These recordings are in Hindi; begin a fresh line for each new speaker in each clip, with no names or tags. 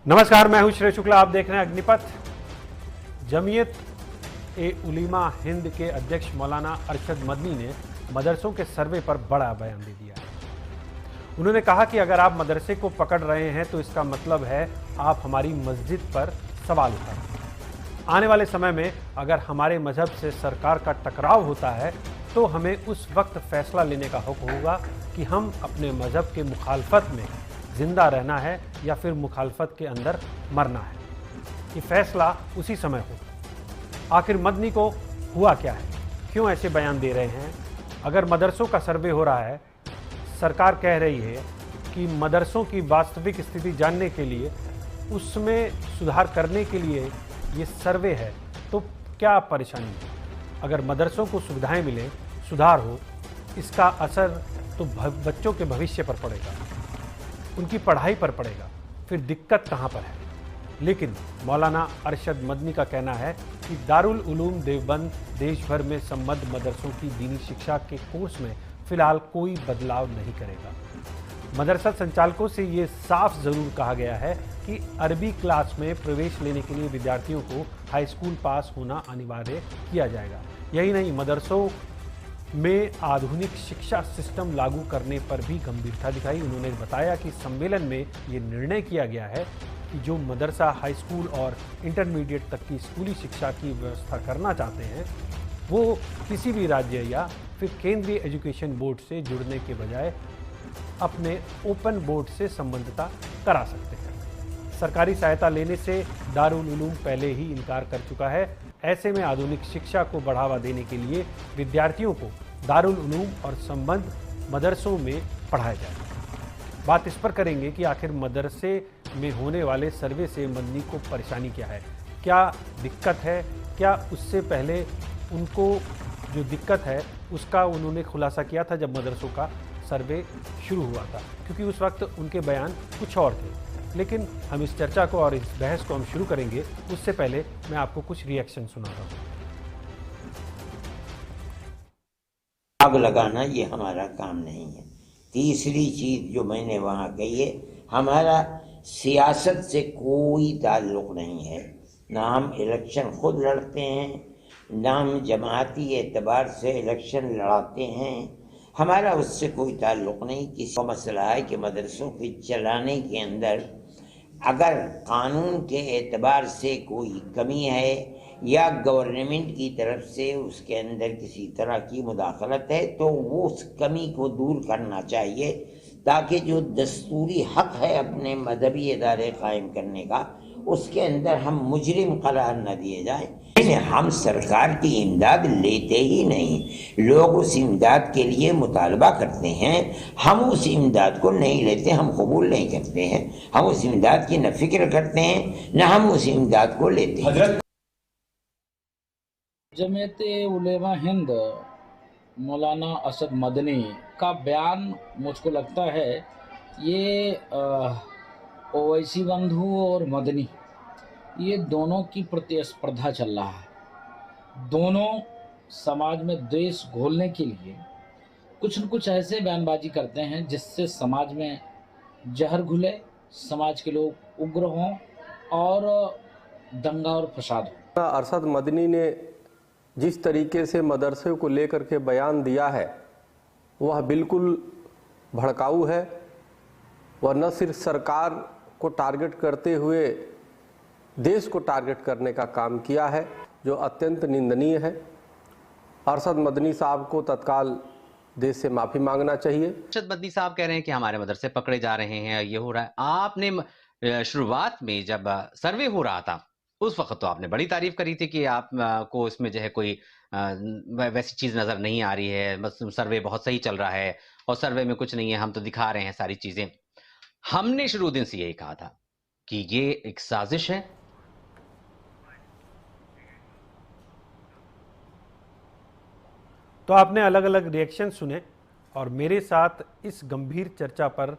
नमस्कार, मैं हूं श्रेय शुक्ला। आप देख रहे हैं अग्निपथ। जमीयत ए उलीमा हिंद के अध्यक्ष मौलाना अरशद मदनी ने मदरसों के सर्वे पर बड़ा बयान दे दिया है। उन्होंने कहा कि अगर आप मदरसे को पकड़ रहे हैं तो इसका मतलब है आप हमारी मस्जिद पर सवाल उठा रहे हैं। आने वाले समय में अगर हमारे मजहब से सरकार का टकराव होता है तो हमें उस वक्त फैसला लेने का हक होगा कि हम अपने मजहब के मुखालफत में जिंदा रहना है या फिर मुखालफत के अंदर मरना है। ये फैसला उसी समय होगा। आखिर मदनी को हुआ क्या है, क्यों ऐसे बयान दे रहे हैं? अगर मदरसों का सर्वे हो रहा है, सरकार कह रही है कि मदरसों की वास्तविक स्थिति जानने के लिए, उसमें सुधार करने के लिए ये सर्वे है, तो क्या परेशानी है? अगर मदरसों को सुविधाएं मिलें, सुधार हो, इसका असर तो बच्चों के भविष्य पर पड़ेगा, उनकी पढ़ाई पर पड़ेगा। फिर दिक्कत कहाँ पर है? लेकिन मौलाना अरशद मदनी का कहना है कि दारुल उलूम देवबंद देश भर में संबद्ध मदरसों की दीनी शिक्षा के कोर्स में फिलहाल कोई बदलाव नहीं करेगा। मदरसा संचालकों से ये साफ जरूर कहा गया है कि अरबी क्लास में प्रवेश लेने के लिए विद्यार्थियों को हाई स्कूल पास होना अनिवार्य किया जाएगा। यही नहीं, मदरसों में आधुनिक शिक्षा सिस्टम लागू करने पर भी गंभीरता दिखाई। उन्होंने बताया कि सम्मेलन में ये निर्णय किया गया है कि जो मदरसा हाई स्कूल और इंटरमीडिएट तक की स्कूली शिक्षा की व्यवस्था करना चाहते हैं, वो किसी भी राज्य या फिर केंद्रीय एजुकेशन बोर्ड से जुड़ने के बजाय अपने ओपन बोर्ड से संबद्धता करा सकते हैं। सरकारी सहायता लेने से दारुल उलूम पहले ही इनकार कर चुका है। ऐसे में आधुनिक शिक्षा को बढ़ावा देने के लिए विद्यार्थियों को दारुल उलूम और संबद्ध मदरसों में पढ़ाया जाए। बात इस पर करेंगे कि आखिर मदरसे में होने वाले सर्वे से मदनी को परेशानी क्या है, क्या दिक्कत है, क्या उससे पहले उनको जो दिक्कत है उसका उन्होंने खुलासा किया था जब मदरसों का सर्वे शुरू हुआ था, क्योंकि उस वक्त उनके बयान कुछ और थे। लेकिन हम इस चर्चा को और इस बहस को हम शुरू करेंगे, उससे पहले मैं आपको कुछ रिएक्शन सुनाता हूँ।
आग लगाना ये हमारा काम नहीं है। तीसरी चीज जो मैंने वहाँ कही है, हमारा सियासत से कोई ताल्लुक नहीं है। ना हम इलेक्शन खुद लड़ते हैं, ना हम जमाती एतबार से इलेक्शन लड़ाते हैं। हमारा उससे कोई ताल्लुक नहीं। किसी का मसला है कि मदरसों के चलाने के अंदर अगर कानून के एतबार से कोई कमी है या गवर्नमेंट की तरफ से उसके अंदर किसी तरह की मुदाखलत है, तो वो उस कमी को दूर करना चाहिए, ताकि जो दस्तूरी हक है अपने मजहबी इदारे कायम करने का, उसके अंदर हम मुजरिम करार न दिए जाए। हम सरकार की इमदाद लेते ही नहीं, लोग उस इमदाद के लिए मुतालबा करते हैं, हम उस इमदाद को नहीं लेते, हम कबूल नहीं करते हैं। हम उस इमदाद की न फिक्र करते हैं, न हम उस इमदाद को लेते हैं।
जमीयत उलेमा हिंद मौलाना अरशद मदनी का बयान मुझको लगता है ये ओवैसी बंधु और मदनी, ये दोनों की प्रतिस्पर्धा चल रहा है। दोनों समाज में द्वेष घोलने के लिए कुछ न कुछ ऐसे बयानबाजी करते हैं जिससे समाज में जहर घुले, समाज के लोग उग्र हों और दंगा और फसाद हो।
अरशद मदनी ने जिस तरीके से मदरसे को लेकर के बयान दिया है, वह बिल्कुल भड़काऊ है। वह न सिर्फ सरकार को टारगेट करते हुए देश को टारगेट करने का काम किया है, जो अत्यंत निंदनीय है। अरशद मदनी साहब को तत्काल देश से माफ़ी मांगना चाहिए।
अरशद मदनी साहब कह रहे हैं कि हमारे मदरसे पकड़े जा रहे हैं, ये हो रहा है। आपने शुरुआत में जब सर्वे हो रहा था उस वक्त तो आपने बड़ी तारीफ करी थी कि आप को इसमें जो है कोई वैसी चीज़ नज़र नहीं आ रही है, बस सर्वे बहुत सही चल रहा है और सर्वे में कुछ नहीं है, हम तो दिखा रहे हैं सारी चीज़ें। हमने शुरू दिन से यही कहा था कि ये एक साजिश है।
तो आपने अलग अलग रिएक्शन सुने और मेरे साथ इस गंभीर चर्चा पर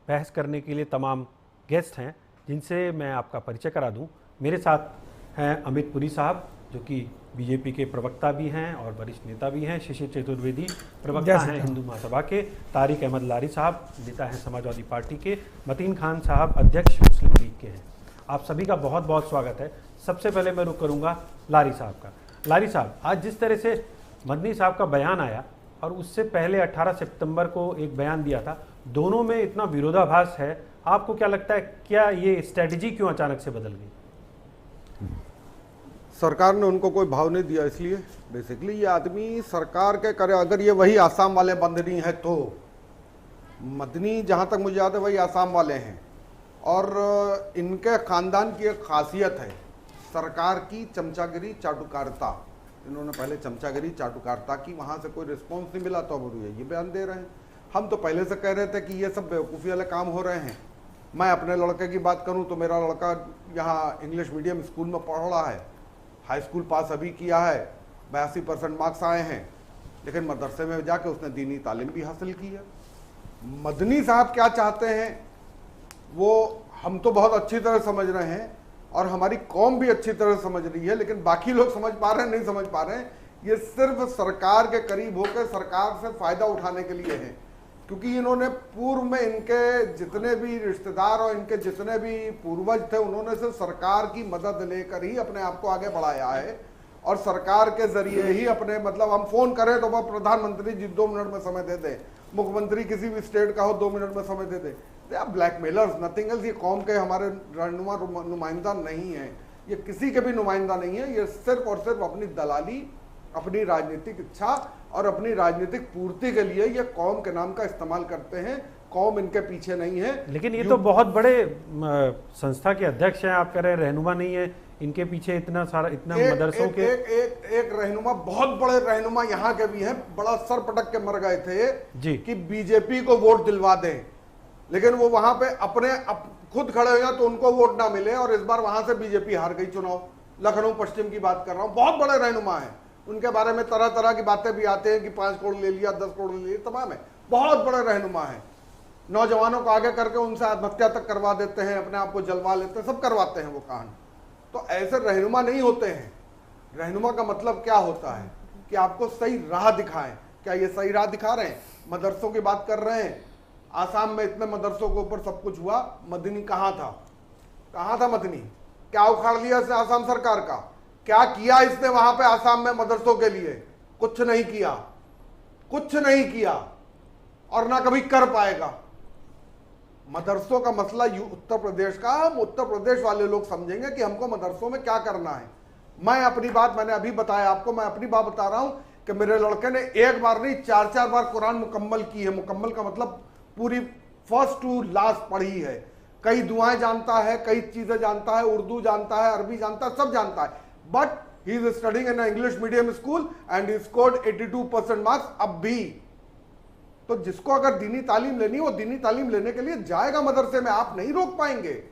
बहस करने के लिए तमाम गेस्ट हैं, जिनसे मैं आपका परिचय करा दूं। मेरे साथ हैं अमित पुरी साहब, जो कि बीजेपी के प्रवक्ता भी हैं और वरिष्ठ नेता भी हैं। शिशिर चतुर्वेदी प्रवक्ता हैं हिंदू महासभा के। तारिक अहमद लारी साहब नेता हैं समाजवादी पार्टी के। मतीन खान साहब अध्यक्ष मुस्लिम लीग के हैं। आप सभी का बहुत बहुत स्वागत है। सबसे पहले मैं रुक करूंगा लारी साहब का। लारी साहब, आज जिस तरह से मदनी साहब का बयान आया और उससे पहले 18 सितंबर को एक बयान दिया था, दोनों में इतना विरोधाभास है, आपको क्या लगता है, क्या ये स्ट्रेटजी क्यों अचानक से बदल गई?
सरकार ने उनको कोई भाव नहीं दिया, इसलिए बेसिकली ये आदमी सरकार के करे, अगर ये वही आसाम वाले मदनी है तो मदनी जहाँ तक मुझे याद है वही आसाम वाले हैं, और इनके खानदान की एक खासियत है सरकार की चमचागिरी चाटुकारिता। इन्होंने पहले चमचागिरी चाटुकारिता की, वहाँ से कोई रिस्पॉन्स नहीं मिला तो अब ये बयान दे रहे हैं। हम तो पहले से कह रहे थे कि ये सब बेवकूफ़ी वाले काम हो रहे हैं। मैं अपने लड़के की बात करूँ तो मेरा लड़का यहाँ इंग्लिश मीडियम स्कूल में पढ़ रहा है, हाई स्कूल पास अभी किया है, 82% मार्क्स आए हैं, लेकिन मदरसे में जाके उसने दीनी तालीम भी हासिल की है। मदनी साहब क्या चाहते हैं वो हम तो बहुत अच्छी तरह समझ रहे हैं और हमारी कौम भी अच्छी तरह समझ रही है, लेकिन बाकी लोग समझ पा रहे हैं नहीं समझ पा रहे हैं। ये सिर्फ सरकार के करीब होकर सरकार से फायदा उठाने के लिए है, क्योंकि इन्होंने पूर्व में इनके जितने भी रिश्तेदार और इनके जितने भी पूर्वज थे उन्होंने सिर्फ सरकार की मदद लेकर ही अपने आप को आगे बढ़ाया है, और सरकार के जरिए ही अपने, मतलब हम फोन करें तो वह प्रधानमंत्री जी 2 मिनट में समय दे दे, मुख्यमंत्री किसी भी स्टेट का हो 2 मिनट में समय दे दे। They are blackmailers, nothing else. ये कौम के हमारे रहनुमा नुमाइंदा नहीं है, ये किसी के भी नुमाइंदा नहीं है। ये सिर्फ और सिर्फ अपनी दलाली, अपनी राजनीतिक इच्छा और अपनी राजनीतिक पूर्ति के लिए ये कौम के नाम का इस्तेमाल करते हैं। कौम इनके पीछे नहीं है।
लेकिन ये तो बहुत बड़े संस्था के अध्यक्ष हैं, आप कह रहे हैं रहनुमा नहीं है, इनके पीछे इतना सारा, इतना मदरसों के
एक रहनुमा, बहुत बड़े रहनुमा यहाँ के भी हैं, बड़ा सर पटक के मर गए थे जी कि बीजेपी को वोट दिलवा दें, लेकिन वो वहां पे अपने खुद खड़े हुए तो उनको वोट ना मिले, और इस बार वहां से बीजेपी हार गई चुनाव। लखनऊ पश्चिम की बात कर रहा हूँ, बहुत बड़े रहनुमा है, उनके बारे में तरह तरह की बातें भी आते हैं कि 5 करोड़ ले लिया, 10 करोड़ ले लिया, तमाम है। बहुत बड़े रहनुमा है, नौजवानों को आगे करके उनसे आत्महत्या तक करवा देते हैं, अपने आप को जलवा लेते हैं, सब करवाते हैं वो कांड। तो ऐसे रहनुमा नहीं होते हैं। रहनुमा का मतलब क्या होता है कि आपको सही राह दिखाएं। क्या ये सही राह दिखा रहे हैं? मदरसों की बात कर रहे हैं, आसाम में इतने मदरसों के ऊपर सब कुछ हुआ, मदनी कहाँ था? कहाँ था मदनी? क्या उखाड़ लिया इसने आसाम सरकार का? क्या किया इसने वहां पे आसाम में मदरसों के लिए? कुछ नहीं किया, कुछ नहीं किया, और ना कभी कर पाएगा। मदरसों का मसला उत्तर प्रदेश का, हम उत्तर प्रदेश वाले लोग समझेंगे कि हमको मदरसों में क्या करना है। मैं अपनी बात, मैंने अभी बताया आपको, मैं अपनी बात बता रहा हूं कि मेरे लड़के ने एक बार नहीं 4-4 बार कुरान मुकम्मल की है। मुकम्मल का मतलब पूरी फर्स्ट टू लास्ट पढ़ी है। कई दुआएं जानता है, कई चीजें जानता है, उर्दू जानता है, अरबी जानता है, सब जानता है। But he is studying in English medium school and he scored 82% marks अब भी। तो जिसको अगर दीनी तालीम लेनी, वो दीनी तालीम लेने के लिए जाएगा मदरसे में, आप नहीं रोक पाएंगे।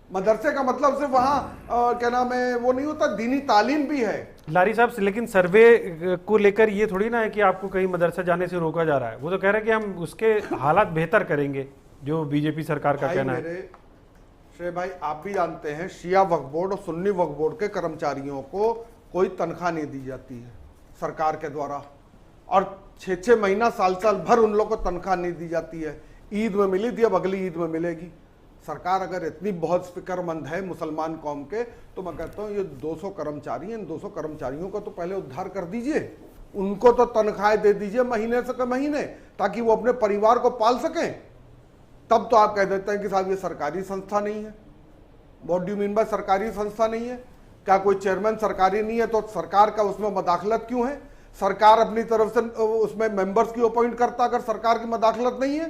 मदरसे का मतलब सिर्फ वहां क्या नाम है वो नहीं होता, दीनी तालीम भी है।
लारी साहब, लेकिन सर्वे को लेकर ये थोड़ी ना है कि आपको कहीं मदरसा जाने से रोका जा रहा है। वो तो कह रहे हैं कि हम उसके हालात बेहतर करेंगे, जो बीजेपी सरकार का कहना है।
श्रेय भाई, आप भी जानते हैं शिया वक्फ बोर्ड और सुन्नी वक्फ बोर्ड के कर्मचारियों को कोई तनख्वाह नहीं दी जाती है सरकार के द्वारा, और 6-6 महीना, साल भर उन लोग को तनख्वाह नहीं दी जाती है। ईद में मिली थी, अब अगली ईद में मिलेगी। सरकार अगर इतनी बहुत फिक्रमंद है मुसलमान कौम के, तो मैं कहता हूँ ये 200 कर्मचारी हैं, इन 200 कर्मचारियों को तो पहले उद्धार कर दीजिए, उनको तो तनख्वाहें दे दीजिए महीने से महीने, ताकि वो अपने परिवार को पाल सकें। तब तो आप कह देते हैं कि साहब ये सरकारी संस्था नहीं है। What do you mean by सरकारी संस्था नहीं है? क्या कोई चेयरमैन सरकारी नहीं है तो सरकार का उसमें मदाखलत क्यों है? सरकार अपनी तरफ से उसमें मेंबर्स की अपॉइंट करता, अगर सरकार की मदाखलत नहीं है,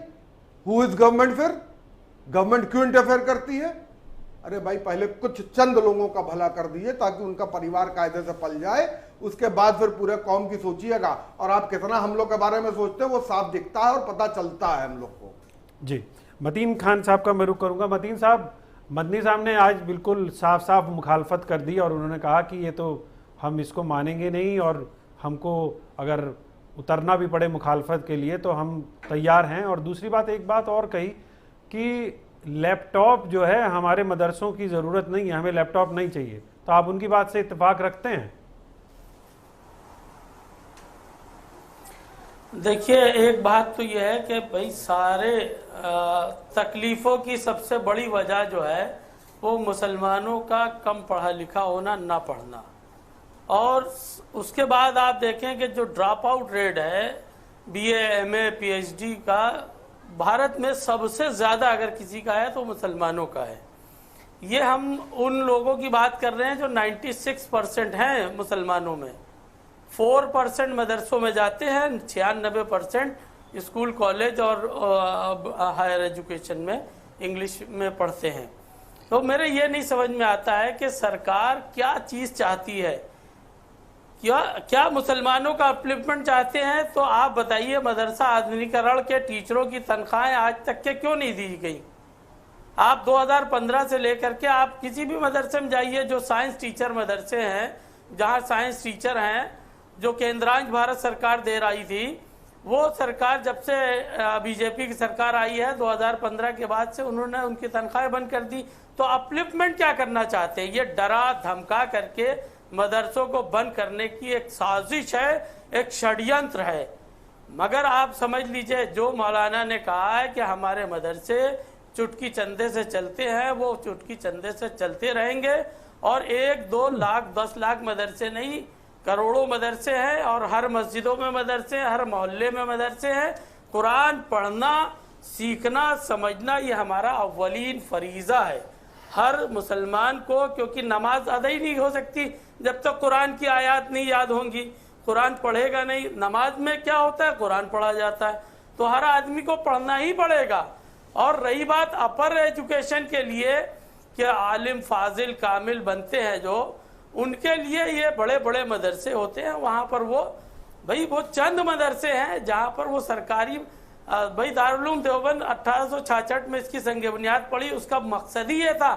हु इज गवर्नमेंट? फिर गवर्नमेंट क्यों इंटरफेयर करती है? अरे भाई, पहले कुछ चंद लोगों का भला कर दीजिए ताकि उनका परिवार कायदे से पल जाए, उसके बाद फिर पूरे कौम की सोचिएगा। और आप कितना हम लोग के बारे में सोचते हैं वो साफ दिखता है और पता चलता है हम लोग को।
जी, मतीन खान साहब का मैं रुख करूंगा। मतीन साहब, मदनी साहब ने आज बिल्कुल साफ साफ मुखालफत कर दी और उन्होंने कहा कि ये तो हम इसको मानेंगे नहीं, और हमको अगर उतरना भी पड़े मुखालफत के लिए तो हम तैयार हैं। और दूसरी बात, एक बात और कही कि लैपटॉप जो है हमारे मदरसों की ज़रूरत नहीं है, हमें लैपटॉप नहीं चाहिए। तो आप उनकी बात से इत्तेफाक रखते हैं?
देखिए, एक बात तो यह है कि भाई सारे तकलीफ़ों की सबसे बड़ी वजह जो है वो मुसलमानों का कम पढ़ा लिखा होना, ना पढ़ना। और उसके बाद आप देखें कि जो ड्रॉप आउट रेट है बीए, एमए, पीएचडी का, भारत में सबसे ज़्यादा अगर किसी का है तो मुसलमानों का है। ये हम उन लोगों की बात कर रहे हैं जो 96% हैं मुसलमानों में। 4% मदरसों में जाते हैं, 96% स्कूल, कॉलेज और हायर एजुकेशन में इंग्लिश में पढ़ते हैं। तो मेरे ये नहीं समझ में आता है कि सरकार क्या चीज़ चाहती है। क्या मुसलमानों का अपलिफ्टमेंट चाहते हैं? तो आप बताइए, मदरसा आधुनिकीकरण के टीचरों की तनख्वाहें आज तक के क्यों नहीं दी गई? आप 2015 से लेकर के आप किसी भी मदरसे में जाइए, जो साइंस टीचर मदरसे हैं, जहां साइंस टीचर हैं, जो केंद्रांश भारत सरकार दे रही थी, वो सरकार जब से बीजेपी की सरकार आई है 2015 के बाद से उन्होंने उनकी तनख्वाहें बंद कर दी। तो अपलिफ्टमेंट क्या करना चाहते हैं? ये डरा धमका करके मदरसों को बंद करने की एक साजिश है, एक षड्यंत्र है। मगर आप समझ लीजिए, जो मौलाना ने कहा है कि हमारे मदरसे चुटकी चंदे से चलते हैं, वो चुटकी चंदे से चलते रहेंगे। और 1, 2 लाख, 10 लाख मदरसे नहीं, करोड़ों मदरसे हैं, और हर मस्जिदों में मदरसे हैं, हर मोहल्ले में मदरसे हैं। कुरान पढ़ना, सीखना, समझना ये हमारा अव्वलीन फरीज़ा है हर मुसलमान को, क्योंकि नमाज अदा ही नहीं हो सकती जब तक कुरान की आयत नहीं याद होंगी। कुरान पढ़ेगा नहीं, नमाज में क्या होता है? कुरान पढ़ा जाता है। तो हर आदमी को पढ़ना ही पड़ेगा। और रही बात अपर एजुकेशन के लिए कि आलिम फाजिल कामिल बनते हैं जो, उनके लिए ये बड़े बड़े मदरसे होते हैं। वहाँ पर वो चंद मदरसे हैं जहाँ पर वो सरकारी, भाई दारुल देवबंद 1866 में इसकी संग बुनियाद पड़ी। उसका मकसद ही ये था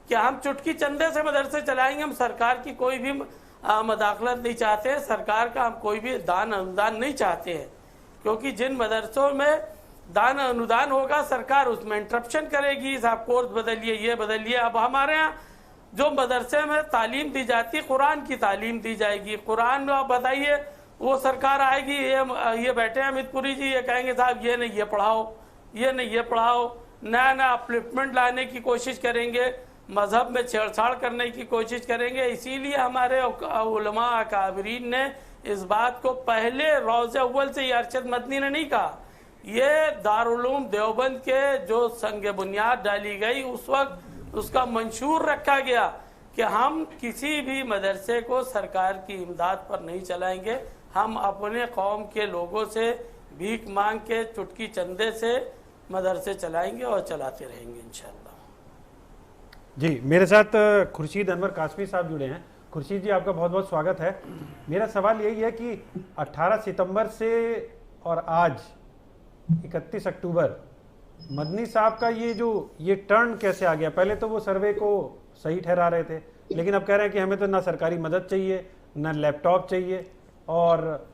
कि हम चुटकी चंदे से मदरसे चलाएंगे, हम सरकार की कोई भी मदाखलत नहीं चाहते हैं, सरकार का हम कोई भी दान अनुदान नहीं चाहते हैं। क्योंकि जिन मदरसों में दान अनुदान होगा, सरकार उसमें इंटरप्शन करेगी, साहब कोर्स बदलिए, ये बदलिए। अब हमारे यहाँ जो मदरसे में तालीम दी जाती है, कुरान की तालीम दी जाएगी। कुरान में आप बताइए, वो सरकार आएगी, ये बैठे हैं अमितपुरी जी, ये कहेंगे साहब ये नहीं ये पढ़ाओ, ये नहीं ये पढ़ाओ, नया नया अपलिफ्टमेंट लाने की कोशिश करेंगे, मजहब में छेड़छाड़ करने की कोशिश करेंगे। इसीलिए हमारे उलमा अकाबरीन ने इस बात को पहले रोज़े अव्वल से ही अरशद मदनी ने नहीं कहा। ये दारुल देवबंद के जो संग बुनियाद डाली गई, उस वक्त उसका मंशूर रखा गया कि हम किसी भी मदरसे को सरकार की इमदाद पर नहीं चलाएंगे, हम अपने कौम के लोगों से भीख मांग के चुटकी चंदे से मदरसे चलाएंगे और चलाते रहेंगे इंशाअल्लाह।
जी, मेरे साथ खुर्शीद अनवर कासमी साहब जुड़े हैं। खुर्शीद जी, आपका बहुत बहुत स्वागत है। मेरा सवाल यही है कि 18 सितंबर से और आज 31 अक्टूबर मदनी साहब का ये टर्न कैसे आ गया? पहले तो वो सर्वे को सही ठहरा रहे थे, लेकिन अब कह रहे हैं कि हमें तो ना सरकारी मदद चाहिए, ना लैपटॉप चाहिए, और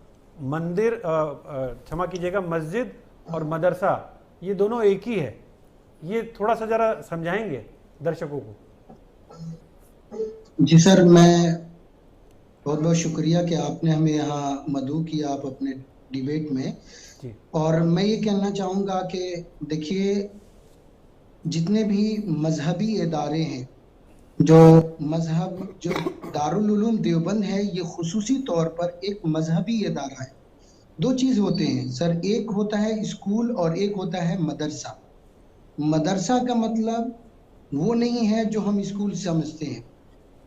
मंदिर, क्षमा कीजिएगा, मस्जिद और मदरसा ये दोनों एक ही है। ये थोड़ा सा जरा समझाएंगे दर्शकों को।
जी सर, मैं बहुत बहुत शुक्रिया कि आपने हमें यहाँ मदऊ किया आप अपने डिबेट में जी। और मैं ये कहना चाहूँगा कि देखिए, जितने भी मजहबी इदारे हैं, जो दारुल उलूम देवबंद है, ये खुसूसी तौर पर एक मजहबी इदारा है। दो चीज़ होते हैं सर, एक होता है स्कूल और एक होता है मदरसा। मदरसा का मतलब वो नहीं है जो हम स्कूल समझते हैं।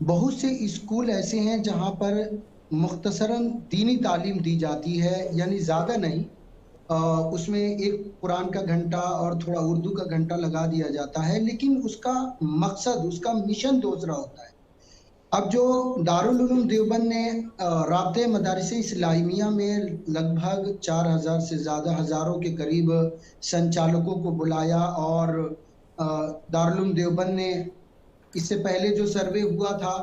बहुत से स्कूल ऐसे हैं जहाँ पर मुख्तसरन दीनी तालीम दी जाती है, यानी ज़्यादा नहीं, उसमें एक कुरान का घंटा और थोड़ा उर्दू का घंटा लगा दिया जाता है, लेकिन उसका मकसद, उसका मिशन दूसरा होता है। अब जो दारुल उलूम देवबंद ने राब्ते मदारिस इस्लामिया में लगभग 4000 से ज़्यादा, हज़ारों के करीब संचालकों को बुलाया, और दारुल उलूम देवबंद ने इससे पहले जो सर्वे हुआ था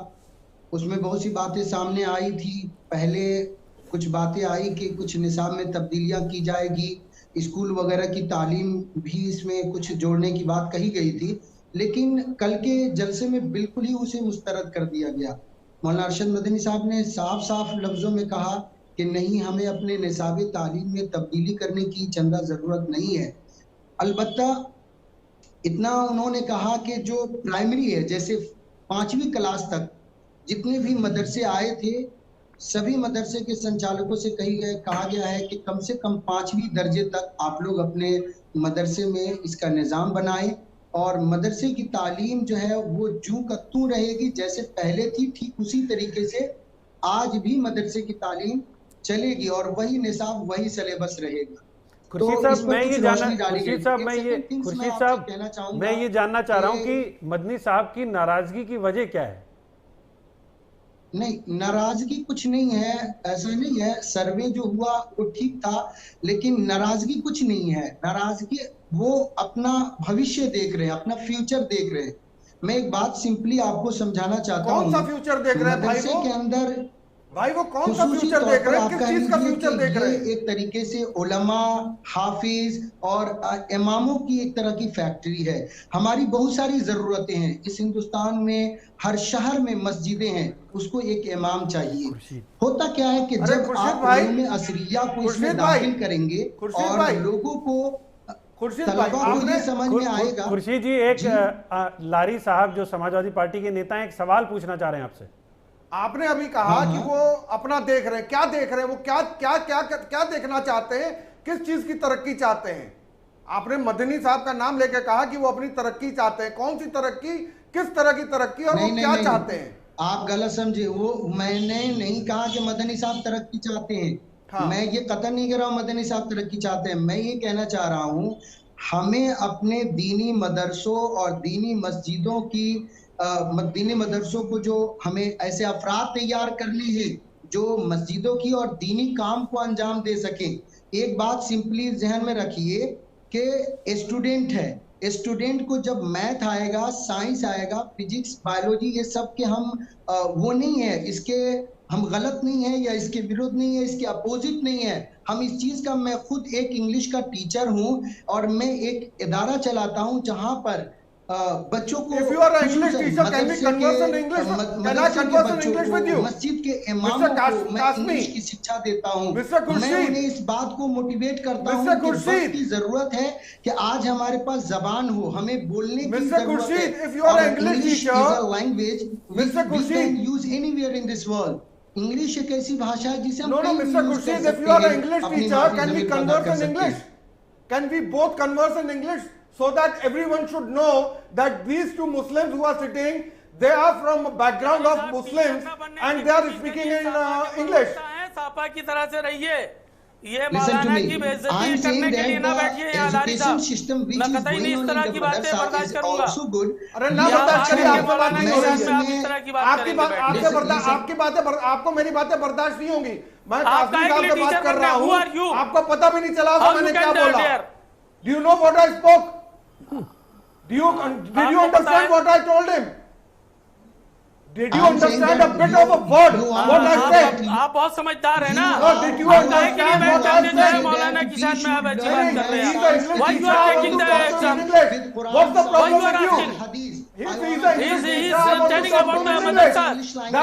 उसमें बहुत सी बातें सामने आई थी। पहले कुछ बातें आई कि कुछ निसाब में तब्दीलियां की जाएगी, स्कूल वगैरह की तालीम भी इसमें कुछ जोड़ने की बात कही गई थी, लेकिन कल के जलसे में बिल्कुल ही उसे मुस्तरद कर दिया गया। मौलाना अरशद मदनी साहब ने साफ साफ लफ्ज़ों में कहा कि नहीं, हमें अपने निसाब तालीम में तब्दीली करने की चंदा ज़रूरत नहीं है। अलबत्ता इतना उन्होंने कहा कि जो प्राइमरी है, जैसे 5वीं क्लास तक जितने भी मदरसे आए थे, सभी मदरसे के संचालकों से कहा गया है कि कम से कम 5वीं दर्जे तक आप लोग अपने मदरसे में इसका निज़ाम बनाएं और मदरसे की तालीम जो है वो जूं का त्यों रहेगी, जैसे पहले थी ठीक उसी तरीके से आज भी मदरसे की तालीम चलेगी और वही निसाब वही सिलेबस रहेगा।
खुर्शीद साहब, मैं ये जानना चाह रहा हूं कि मदनी साहब की नाराजगी की वजह क्या है?
नहीं, नाराजगी कुछ नहीं है, ऐसा नहीं है। सर्वे जो हुआ वो ठीक था, लेकिन नाराजगी कुछ नहीं है। नाराजगी वो अपना भविष्य देख रहे हैं, अपना फ्यूचर देख रहे हैं। मैं एक बात सिंपली आपको समझाना चाहता हूँ।
कौन सा फ्यूचर देख रहे हैं भाई?
मदरसे के अंदर
भाई वो कौन सा फ्यूचर देख रहे हैं? किस चीज का फ्यूचर देख रहे हैं?
एक तरीके से उलमा, हाफिज और इमामों की एक तरह की फैक्ट्री है। हमारी बहुत सारी जरूरतें हैं इस हिंदुस्तान में, हर शहर में मस्जिदें हैं, उसको एक इमाम चाहिए। होता क्या है कि जब आप उलूम असरिया को इसमें दाखिल करेंगे और लोगों को ये समझ में आएगा।
खुर्शीद जी, एक लारी साहब जो समाजवादी पार्टी के नेता हैं, एक सवाल पूछना चाह रहे हैं आपसे।
आपने अभी कहा कि वो अपना देख रहे हैं, क्या देख रहे हैं? वो क्या क्या क्या क्या देखना चाहते हैं? किस चीज की तरक्की चाहते हैं? आपने मदनी साहब का नाम लेकर कहा कि वो अपनी तरक्की चाहते हैं। कौन सी तरक्की, किस तरह की तरक्की, और वो क्या चाहते हैं?
आप गलत समझे। वो मैंने नहीं कहा कि मदनी साहब तरक्की चाहते हैं। मैं ये कतई नहीं कर रहा हूँ मदनी साहब तरक्की चाहते हैं। मैं ये कहना चाह रहा हूँ हमें अपने दीनी मदरसों और दीनी मस्जिदों की दीनी मदरसों को जो हमें ऐसे अफराद तैयार करने हैं जो मस्जिदों की और दीनी काम को अंजाम दे सकें। एक बात सिंपली जहन में रखिए कि स्टूडेंट है, स्टूडेंट को जब मैथ आएगा, साइंस आएगा, फिजिक्स, बायोलॉजी, ये सब के हम वो नहीं है, इसके हम गलत नहीं है या इसके विरोध नहीं है, इसके अपोजिट नहीं है। हम इस चीज का, मैं खुद एक इंग्लिश का टीचर हूं और मैं एक इदारा चलाता हूं जहां पर बच्चों को मस्जिद के इमाम को मैं इंग्लिश की शिक्षा देता हूं। मैं उन्हें इस बात को मोटिवेट करता हूं कि वक्त की जरूरत है कि आज हमारे पास जबान हो, हमें बोलने की जरूरत है। English is a language which we can use anywhere in this world. English एक ऐसी भाषा है जिसे हम
Mr. Khurshid, if you are an English teacher, can we converse in English? Can we both converse in English so that everyone should know that these two Muslims who are sitting, they are from a background of Muslims and they are speaking in English.
Sapa की तरह से रहिए। ये मौलाना की बेइज्जती करने के लिए ना बैठिए यहाँ लारी साहब। मैं कतई नहीं इस तरह की बातें बर्दाश्त करूंगा।
अरे ना बर्दाश्त करिए, आपकी बातें, आपको मेरी बातें बर्दाश्त नहीं होंगी। मैं कासमी साहब से बात कर रहा हूँ, आपको पता भी नहीं चला होगा मैंने क्या बोला। Do you know what I spoke? Did you understand what I told him? Did you understand a bit of a word what I said?
आप बहुत समझदार है ना।
Did you understand what I said?
मौलाना के साथ में आप अच्छी बात कर रहे हैं। Why you are taking the action?
What's the problem with you?
He is telling about the madrasa.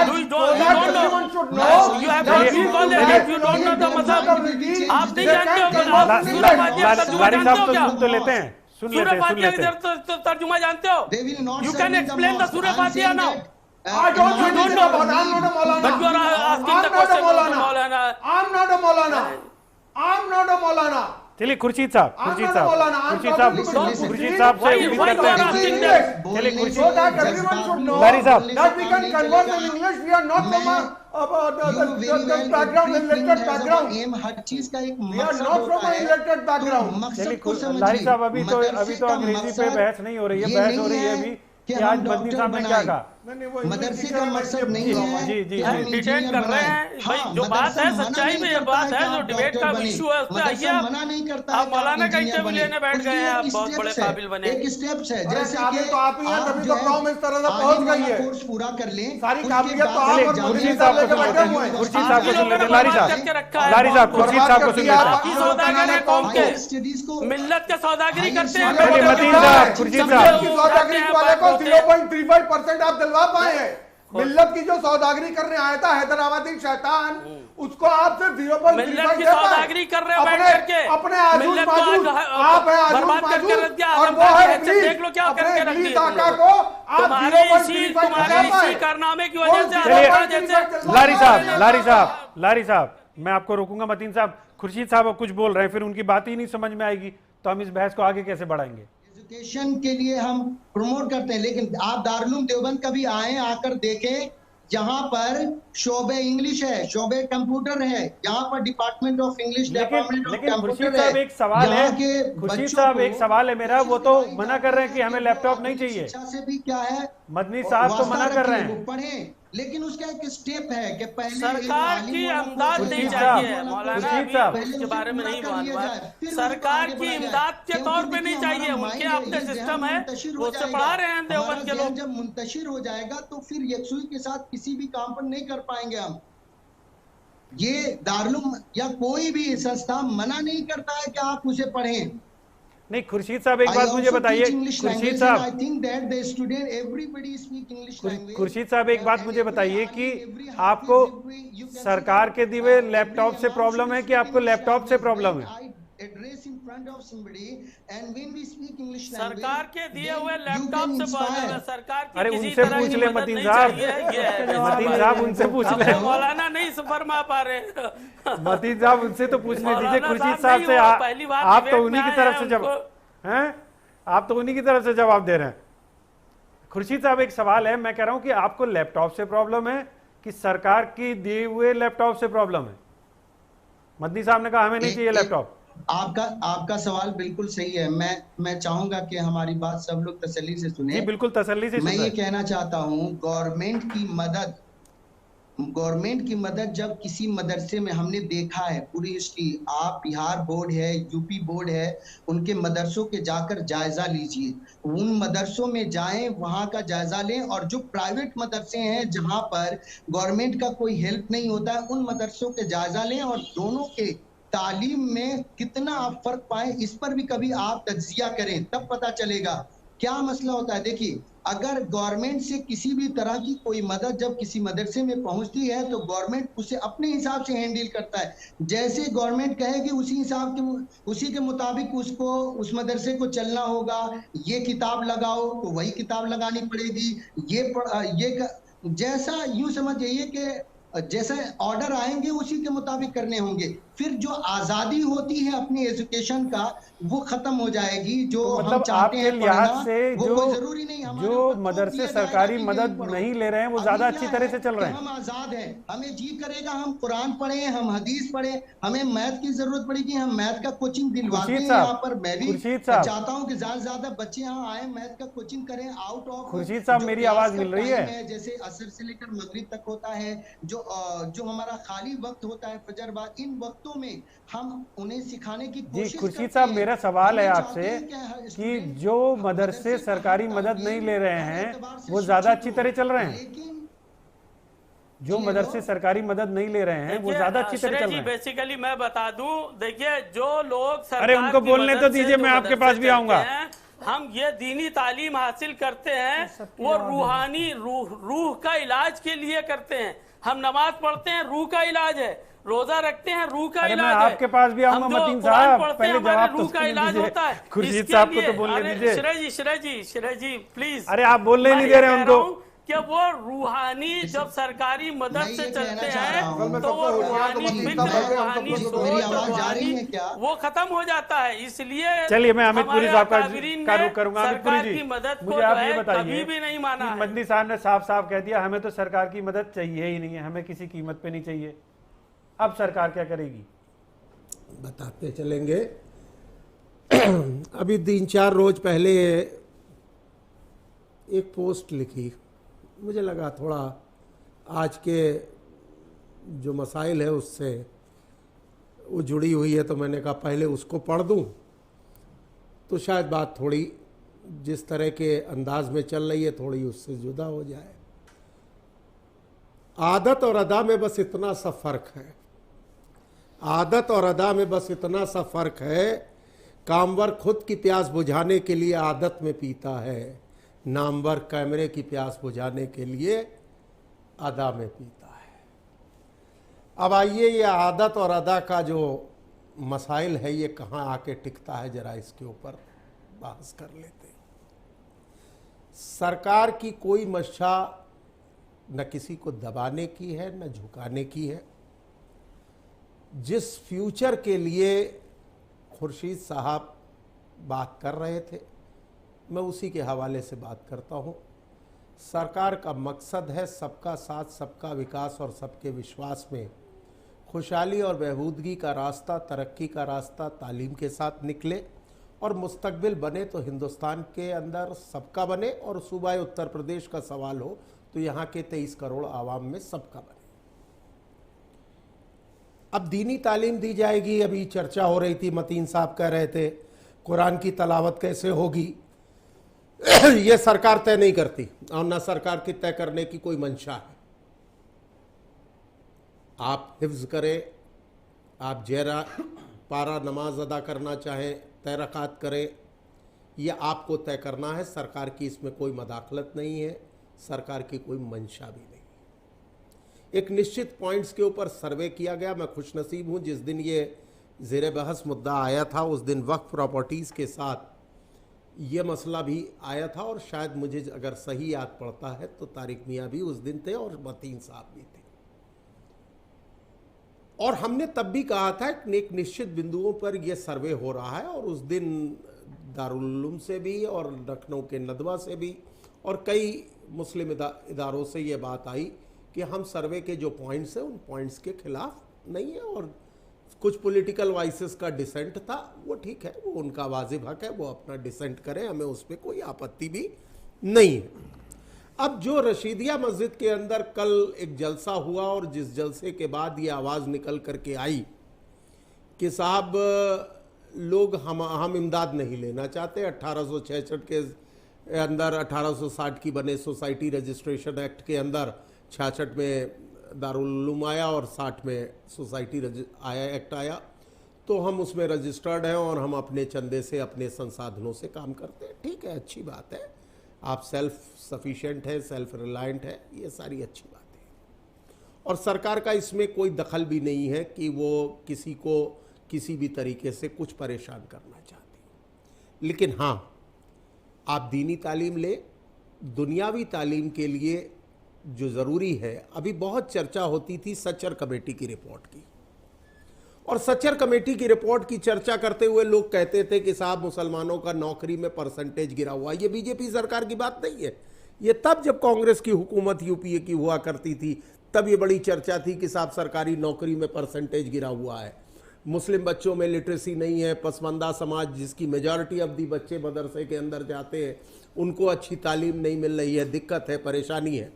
You don't know. You have not been called that. You don't know the mazhab. आप नहीं जानते हो।
लारी साहब तो सुन तो लेते हैं,
सूरह फातिहा का तर्जुमा जानते हो? You can explain the Surah Fatiha now.
I don't know about. I'm not a Maulana.
But you are asking the question of the Maulana.
I'm not a Maulana. I'm not a Maulana.
चलिए खुर्शीद साहब से उम्मीद करते हैं। चलिए खुर्शीद लारी साहब,
that we can converse in English. We are not from the background, elected background.
हर चीज का एक
We are not from an elected background.
चलिए लारी साहब, अभी तो अंग्रेजी पे बहस नहीं हो रही है, बहस हो रही है अभी कि आज मदनी साहब ने क्या कहा।
मदरसे का मकसद नहीं है
जी जी
हम डिबेट कर रहे हैं भाई, जो बात है सच्चाई में ये बात है, जो डिबेट का इशू है उस पे आइए आप मौलाना का इंटरव्यू लेने बैठ गए हैं, आप बहुत बड़े काबिल बने।
एक स्टेप्स है जैसे
कि तो आप ही हैं, तभी तो कौम इस तरह से पहुंच गई है।
कोर्स पूरा कर लें,
सारी काबिलियत तो आप और खुर्शीद साहब लेकर बैठे हुए हैं।
खुर्शीद साहब को सुन लेते हैं। लारी साहब खुर्शीद साहब को सुन लेते हैं।
सौदागर है कौम के, मिल्लत के सौदागरी करते हैं।
मदीन साहब, खुर्शीद साहब,
सौदागरी वाले को 0.35% आप दिलवा पाए हैं। मिल्लत की जो सौदागरी करने आया था हैदराबादी शैतान, उसको आप सिर्फ 0.35
मिल्लत की सौदागरी कर रहे हो बैठ करके,
अपने आजूज
मिल्लत को
माजूज, आप है आजूज
बर्बाद करके
माजूज,
रख दिया।
और
आजम
वो है
खान की
इब्लीस।
देख लो क्या
अपने
करके रख
इब्लीस
दिया
आका को आप
तुम्हारे
0.35
इसी कारनामे की वजह से
चलिए,
आजम खान जैसे
लारी साहब, मैं आपको रोकूंगा। मतीन साहब, खुर्शीद साहब कुछ बोल रहे हैं, फिर उनकी बात ही नहीं समझ में आएगी तो हम इस बहस को आगे कैसे बढ़ाएंगे?
एजुकेशन के लिए हम प्रमोट करते हैं, लेकिन आप दारुल देवबंद कभी आए, आकर देखें, जहां पर शोबे इंग्लिश है, शोबे कंप्यूटर है, यहाँ पर department of English, department of
लेकिन खुर्शीद
कंप्यूटर
साहब
है।
एक सवाल है,
यहाँ के
खुर्शीद
बच्चों
साहब
को
एक सवाल है मेरा, वो तो मना कर रहे हैं कि हमें लैपटॉप नहीं चाहिए।
शिक्षा से भी क्या है,
मदनी साहब तो मना कर रहे हैं।
पढ़े, लेकिन उसका एक स्टेप है कि पहले
सरकार की इमदाद नहीं चाहिए मौलाना, अभी उसके बारे में नहीं मालूम। सरकार की इमदाद के तौर पे नहीं चाहिए, उनके अपने सिस्टम है, वो उससे पढ़ा रहे हैं देवबंद के लोग।
जब मुंतशिर हो जाएगा तो फिर यकसुई के साथ किसी भी काम पर नहीं कर पाएंगे हम। ये दारुल या कोई भी संस्था मना नहीं करता है कि आप उसे पढ़ें।
नहीं, खुर्शीद साहब एक बात मुझे बताइए, खुर्शीद साहब, खुर्शीद साहब एक बात मुझे बताइए कि आपको सरकार के दिए हुए लैपटॉप से प्रॉब्लम है कि आपको लैपटॉप से प्रॉब्लम है?
सरकार के दिए हुए लैपटॉप से प्रॉब्लम है, सरकार की
अरे
किसी
उनसे
तरह
पूछ
की
ले
मदद
मतीन
नहीं
साहब,
चाहिए।
मतीन साहब उनसे पूछ ले।
मौलाना नहीं फरमा पा रहे,
मतीन साहब उनसे तो पूछने दीजिए खुर्शीद
साहब
साहब से।
पहली बार
आप तो
डिबेट
उन्हीं
में
की तरफ
आए
से
हैं,
जवाब हैं, आप तो उन्हीं की तरफ से जवाब दे रहे हैं। खुर्शीद साहब एक सवाल है, मैं कह रहा हूं कि आपको लैपटॉप से प्रॉब्लम है कि सरकार की दिए हुए लैपटॉप से प्रॉब्लम है? मदनी साहब ने कहा हमें नहीं चाहिए लैपटॉप।
आपका सवाल बिल्कुल सही है। मैं चाहूंगा कि हमारी बात सब लोग तसल्ली से सुने।
बिल्कुल तसल्ली से।
मैं ये कहना चाहता हूँ, गवर्नमेंट की मदद जब किसी मदरसे में हमने देखा है, पूरी हिस्ट्री, आप बिहार बोर्ड है, यूपी बोर्ड है, उनके मदरसों के जाकर जायजा लीजिए, उन मदरसों में जाएं, वहां का जायजा लें, और जो प्राइवेट मदरसे हैं जहां पर गवर्नमेंट का कोई हेल्प नहीं होता है, उन मदरसों के जायजा लें और दोनों के तालीम में कितना आप फर्क पाए, इस पर भी कभी आप तज्जिया करें, तब पता चलेगा क्या मसला होता है। देखिए, अगर गवर्नमेंट से किसी भी तरह की कोई मदद जब किसी मदरसे में पहुंचती है तो गवर्नमेंट उसे अपने हिसाब से हैंडल करता है। जैसे गवर्नमेंट कहेगी उसी के मुताबिक उसको उस मदरसे को चलना होगा। ये किताब लगाओ तो वही किताब लगानी पड़ेगी। जैसा यूं समझ जाइए कि जैसे ऑर्डर आएंगे उसी के मुताबिक करने होंगे। फिर जो आजादी होती है अपनी एजुकेशन का, वो खत्म हो जाएगी। जो
तो
हम
मतलब
चाहते हैं
लिहाज से
वो कोई जरूरी नहीं,
जो मदरसे सरकारी मदद नहीं ले रहे हैं वो ज्यादा अच्छी तरह से चल रहे हैं।
हम आजाद हैं, हमें जी करेगा हम कुरान पढ़े, हम हदीस पढ़े, हमें मैथ की जरूरत पड़ेगी, हम मैथ का कोचिंग दिलवाते हैं यहाँ पर। मैं भी चाहता हूँ कि ज्यादा से ज्यादा बच्चे यहाँ आए, मैथ का कोचिंग करें। आउट ऑफ
खुर्शीद साहब मेरी आवाज मिल रही है?
जैसे असर से लेकर मगरिब तक होता है, जो हमारा खाली वक्त होता है फजर बाद, इन वक्तों में हम उन्हें सिखाने की कोशिश करते हैं।
खुर्शीद साहब मेरा सवाल है आपसे कि जो मदरसे सरकारी मदद नहीं ले रहे हैं वो ज्यादा अच्छी तरह चल रहे हैं? जो मदरसे सरकारी मदद नहीं ले रहे हैं वो ज्यादा अच्छी तरह चल रहे हैं?
बेसिकली मैं बता दूं, देखिए जो लोग
अरे उनको बोलने तो दीजिए, मैं आपके पास भी आऊंगा।
हम ये दीनी तालीम हासिल करते हैं, वो रूहानी रूह का इलाज के लिए करते हैं। हम नमाज पढ़ते हैं, रूह का इलाज है। रोजा रखते हैं, रूह का इलाज है।
आपके पास भी आऊंगा मतीन साहब, पहले जवाब
रूह का इलाज होता है।
खुर्शीद साहब को तो बोलने दीजिए।
श्रेय जी प्लीज।
अरे आप बोलने नहीं दे रहे उनको
कि वो रूहानी जब सरकारी मदद से चलते हैं तो वो रूहानी फिक्र, रूहानी सोच, वो खत्म हो जाता है। इसलिए
चलिए मैं अमित पुरी साहब का रुख करूंगा। अमित पुरी जी,
मुझे आप ये बताइए, कभी भी नहीं माना।
मदनी साहब ने साफ साफ कह दिया हमें तो सरकार की मदद चाहिए ही नहीं है, हमें किसी कीमत पे नहीं चाहिए। अब सरकार क्या करेगी?
बताते चलेंगे। अभी 3-4 रोज पहले एक पोस्ट लिखी, मुझे लगा थोड़ा आज के जो मसाइल है उससे वो जुड़ी हुई है, तो मैंने कहा पहले उसको पढ़ दूं तो शायद बात थोड़ी जिस तरह के अंदाज में चल रही है थोड़ी उससे जुदा हो जाए। आदत और अदा में बस इतना सा फ़र्क है, आदत और अदा में बस इतना सा फ़र्क है। कामवर खुद की प्यास बुझाने के लिए आदत में पीता है, नामवर कैमरे की प्यास बुझाने के लिए अदा में पीता है। अब आइए, ये आदत और अदा का जो मसाइल है ये कहाँ आके टिकता है, जरा इसके ऊपर बहस कर लेते हैं। सरकार की कोई मंशा न किसी को दबाने की है न झुकाने की है। जिस फ्यूचर के लिए खुर्शीद साहब बात कर रहे थे, मैं उसी के हवाले से बात करता हूं। सरकार का मकसद है सबका साथ, सबका विकास और सबके विश्वास में खुशहाली और बहबूदगी का रास्ता, तरक्की का रास्ता तालीम के साथ निकले और मुस्तकबिल बने तो हिंदुस्तान के अंदर सबका बने, और सूबा उत्तर प्रदेश का सवाल हो तो यहाँ के 23 करोड़ आवाम में सबका बने। अब दीनी तालीम दी जाएगी, अभी चर्चा हो रही थी, मतीन साहब कह रहे थे कुरान की तलावत कैसे होगी, ये सरकार तय नहीं करती और न सरकार की तय करने की कोई मंशा है। आप हिफ्ज करें, आप जहरा पारा नमाज अदा करना चाहें, तय रकात करें, यह आपको तय करना है। सरकार की इसमें कोई मदाखलत नहीं है, सरकार की कोई मंशा भी नहीं। एक निश्चित पॉइंट्स के ऊपर सर्वे किया गया। मैं खुशनसीब हूं, जिस दिन ये ज़ेर बहस मुद्दा आया था उस दिन वक्फ प्रॉपर्टीज़ के साथ ये मसला भी आया था, और शायद मुझे अगर सही याद पड़ता है तो तारिक मियाँ भी उस दिन थे और मतीन साहब भी थे। और हमने तब भी कहा था कि एक निश्चित बिंदुओं पर यह सर्वे हो रहा है, और उस दिन दारुल उलूम से भी और लखनऊ के नदवा से भी और कई मुस्लिम इदारों से ये बात आई कि हम सर्वे के जो पॉइंट्स हैं उन पॉइंट्स के खिलाफ नहीं है, और कुछ पॉलिटिकल वॉइसेस का डिसेंट था, वो ठीक है, वो उनका वाजिब हक है, वो अपना डिसेंट करें, हमें उस पर कोई आपत्ति भी नहीं है। अब जो रशीदिया मस्जिद के अंदर कल एक जलसा हुआ और जिस जलसे के बाद ये आवाज़ निकल करके आई कि साहब लोग हम इमदाद नहीं लेना चाहते, 1866 के अंदर 1860 की बने सोसाइटी रजिस्ट्रेशन एक्ट के अंदर 66 में दारुल उलूम आया और 60 में सोसाइटी एक्ट आया, तो हम उसमें रजिस्टर्ड हैं और हम अपने चंदे से अपने संसाधनों से काम करते हैं। ठीक है, अच्छी बात है, आप सेल्फ सफिशिएंट है, सेल्फ रिलायंट है, ये सारी अच्छी बात है, और सरकार का इसमें कोई दखल भी नहीं है कि वो किसी को किसी भी तरीके से कुछ परेशान करना चाहती है। लेकिन हाँ, आप दीनी तालीम ले, दुनियावी तालीम के लिए जो ज़रूरी है, अभी बहुत चर्चा होती थी सच्चर कमेटी की रिपोर्ट की, और सच्चर कमेटी की रिपोर्ट की चर्चा करते हुए लोग कहते थे कि साहब मुसलमानों का नौकरी में परसेंटेज गिरा हुआ। ये बीजेपी सरकार की बात नहीं है, ये तब जब कांग्रेस की हुकूमत यूपीए की हुआ करती थी तब ये बड़ी चर्चा थी कि साहब सरकारी नौकरी में परसेंटेज गिरा हुआ है, मुस्लिम बच्चों में लिटरेसी नहीं है, पसमानदा समाज जिसकी मेजॉरिटी ऑफ दी बच्चे मदरसे के अंदर जाते हैं उनको अच्छी तालीम नहीं मिल रही है, दिक्कत है, परेशानी है।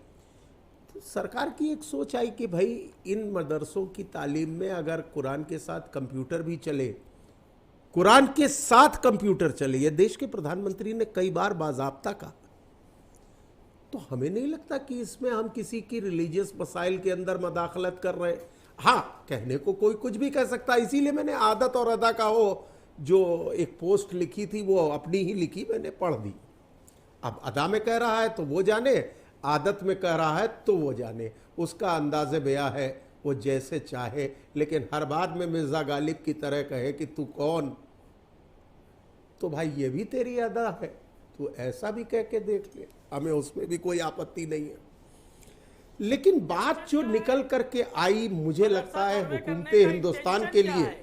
सरकार की एक सोच आई कि भाई इन मदरसों की तालीम में अगर कुरान के साथ कंप्यूटर भी चले, कुरान के साथ कंप्यूटर चले, ये देश के प्रधानमंत्री ने कई बार बाज़ाब्ता कहा, तो हमें नहीं लगता कि इसमें हम किसी की रिलीजियस मसाइल के अंदर मदाखलत कर रहे हैं। हाँ, कहने को कोई कुछ भी कह सकता है, इसीलिए मैंने आदत और अदा का वो जो एक पोस्ट लिखी थी वो अपनी ही लिखी, मैंने पढ़ दी। अब अदा में कह रहा है तो वो जाने, आदत में कह रहा है तो वो जाने, उसका अंदाज़े बयां है वो जैसे चाहे, लेकिन हर बात में मिर्ज़ा गालिब की तरह कहे कि तू कौन, तो भाई ये भी तेरी अदा है, तू ऐसा भी कह के देख ले, हमें उसमें भी कोई आपत्ति नहीं है। लेकिन बात जो निकल करके आई, मुझे लगता है हुकूमते हिंदुस्तान के लिए,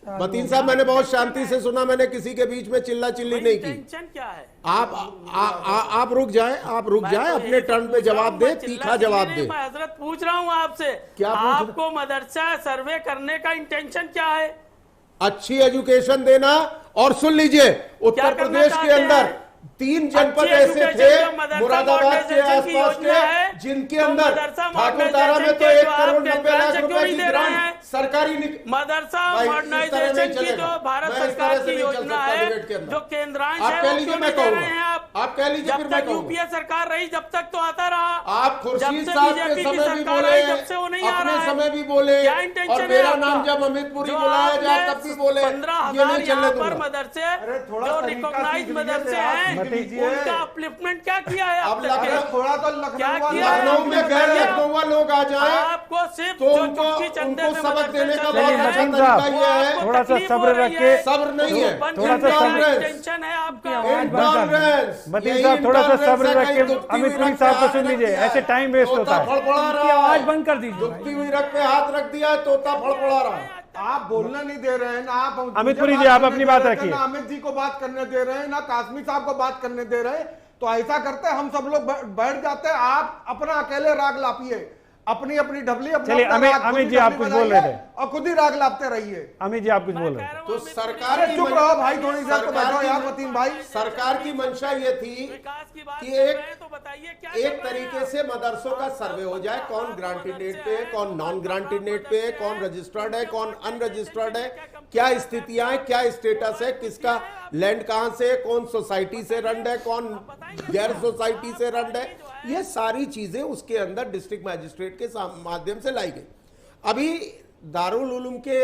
मतीन साहब मैंने बहुत शांति से सुना, मैंने किसी के बीच में चिल्ला चिल्ली नहीं की।
क्या है?
आप रुक जाएं, आप रुक जाएं, अपने टर्न पे जवाब दे, तीखा जवाब दे।
मैं हजरत पूछ रहा हूँ आपसे,
क्या
आपको मदरसा सर्वे करने का इंटेंशन क्या है?
अच्छी एजुकेशन देना, और सुन लीजिए उत्तर प्रदेश के अंदर 3 जनपद ऐसे थे मुरादाबाद के आसपास के जिनके अंदर ठाकुरदारा में तो 1,90,00,000 रुपए की ग्रांट सरकारी
मदरसा मॉडर्नाइजेशन की जो भारत सरकार की योजना है, जो केंद्रांश है,
आप कह लीजिए, मैं कहूँगा, आप कह लीजिए, फिर मैं कहूँगा।
यूपीए सरकार रही जब तक तो आता रहा,
आप खुर्शीद साहब के समय भी बोले, अपने समय भी बोले, और मेरा नाम जब अमितपुरी बुलाया जाए तब भी बोले,
15,000 पर मदरसे जो रिकॉग्नाइज मदरसे हैं उनका अपलिफ्टमेंट क्या किया है?
थोड़ा तो
क्या किया
लखनऊ में गैर लखनऊ लोग आ जाए
आपको सिर्फ
तो
जो
उनको
चुटकी चंदे में
सबक
मदद
देने का
चलिए
बहुत अच्छा
मदन
तरीका
साहब,
ये है।
थोड़ा सा सब्र रखिए।
सब्र नहीं है,
थोड़ा सा सब्र।
टेंशन है आपका।
इंटॉलरेंस।
मतीन साहब थोड़ा सा सब्र रख के अमित पुरी साहब को सुन लीजिए, ऐसे टाइम वेस्ट होता है।
फड़फड़ा रहा है,
आवाज बंद कर दीजिए।
दुखती हुई रख पे हाथ रख दिया है, तोता फड़फड़ा रहा है।
आप बोलना नहीं दे रहे हैं ना, आप
अमित
मुझे
पुरी जी,
बात
आप
करने
अपनी
दे
बात
रहे थे,
रखिए।
ना अमित जी को बात करने दे रहे हैं, ना कासमी साहब को बात करने दे रहे हैं। तो ऐसा करते हैं, हम सब लोग बैठ जाते हैं, आप अपना अकेले राग लापिए, अपनी अपनी ढबली
चलिए अमित जी आप कुछ बोल रहे थे
और खुद ही राग लापते रहिए।
अमित जी आप कुछ बोल रहे थे।
तो सरकार की
चुप रहो भाई, थोड़ी देर तो बैठो यार मतीन भाई।
सरकार की मंशा ये थी कि एक तरीके से मदरसों का सर्वे हो जाए, कौन ग्रांटेड नेट पे है, कौन नॉन ग्रांटेड नेट पे है, कौन रजिस्टर्ड है, कौन अनरजिस्टर्ड है, क्या स्थितियां हैं, क्या स्टेटस है, किसका लैंड कहां से है, कौन सोसाइटी से रन है, कौन गैर सोसाइटी से रन है। ये सारी चीजें उसके अंदर डिस्ट्रिक्ट मैजिस्ट्रेट के माध्यम से लाई गई। अभी दारुल उलूम के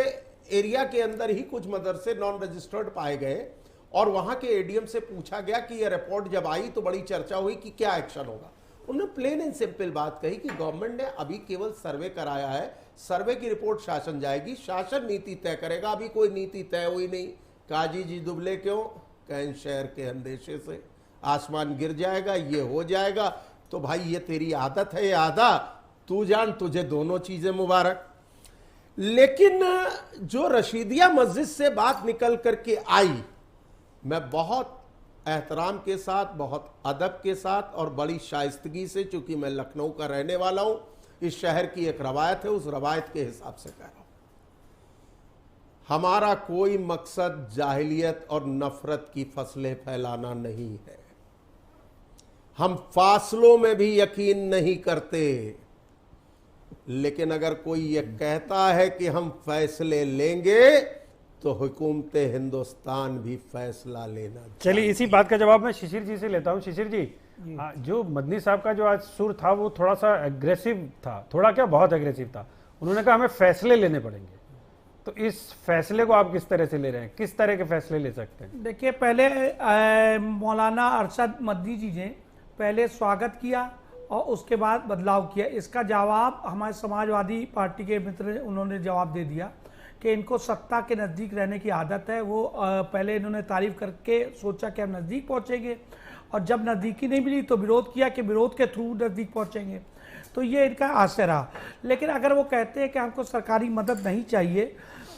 एरिया के अंदर ही कुछ मदरसे नॉन रजिस्टर्ड पाए गए और वहां के एडीएम से पूछा गया कि यह रिपोर्ट जब आई तो बड़ी चर्चा हुई कि क्या एक्शन होगा। उन्होंने प्लेन एंड सिंपल बात कही कि गवर्नमेंट ने अभी केवल सर्वे कराया है, सर्वे की रिपोर्ट शासन जाएगी, शासन नीति तय करेगा। अभी कोई नीति तय हुई नहीं। काजी जी दुबले क्यों? कहीं शहर के अंदेशे से आसमान गिर जाएगा, ये हो जाएगा। तो भाई ये तेरी आदत है, ये आदा तू जान, तुझे दोनों चीजें मुबारक। लेकिन जो रशीदिया मस्जिद से बात निकल करके आई, मैं बहुत एहतराम के साथ, बहुत अदब के साथ और बड़ी शाइस्तगी से, चूंकि मैं लखनऊ का रहने वाला हूं, इस शहर की एक रवायत है, उस रवायत के हिसाब से कह रहा हूं। हमारा कोई मकसद जाहिलियत और नफरत की फसलें फैलाना नहीं है। हम फासलों में भी यकीन नहीं करते, लेकिन अगर कोई ये कहता है कि हम फैसले लेंगे तो हुकूमत हिंदुस्तान भी फैसला लेना।
चलिए इसी बात का जवाब मैं शिशिर जी से लेता हूं। शिशिर जी, जो मदनी साहब का जो आज सुर था वो थोड़ा सा एग्रेसिव था, थोड़ा क्या बहुत एग्रेसिव था। उन्होंने कहा हमें फैसले लेने पड़ेंगे, तो इस फैसले को आप किस तरह से ले रहे हैं, किस तरह के फैसले ले सकते हैं?
देखिए, पहले मौलाना अरशद मदनी जी ने पहले स्वागत किया और उसके बाद बदलाव किया। इसका जवाब हमारे समाजवादी पार्टी के मित्र उन्होंने जवाब दे दिया कि इनको सत्ता के नज़दीक रहने की आदत है। वो पहले इन्होंने तारीफ करके सोचा कि हम नज़दीक पहुंचेंगे, और जब नज़दीकी नहीं मिली तो विरोध किया कि विरोध के थ्रू नज़दीक पहुंचेंगे। तो ये इनका आशय रहा। लेकिन अगर वो कहते हैं कि हमको सरकारी मदद नहीं चाहिए,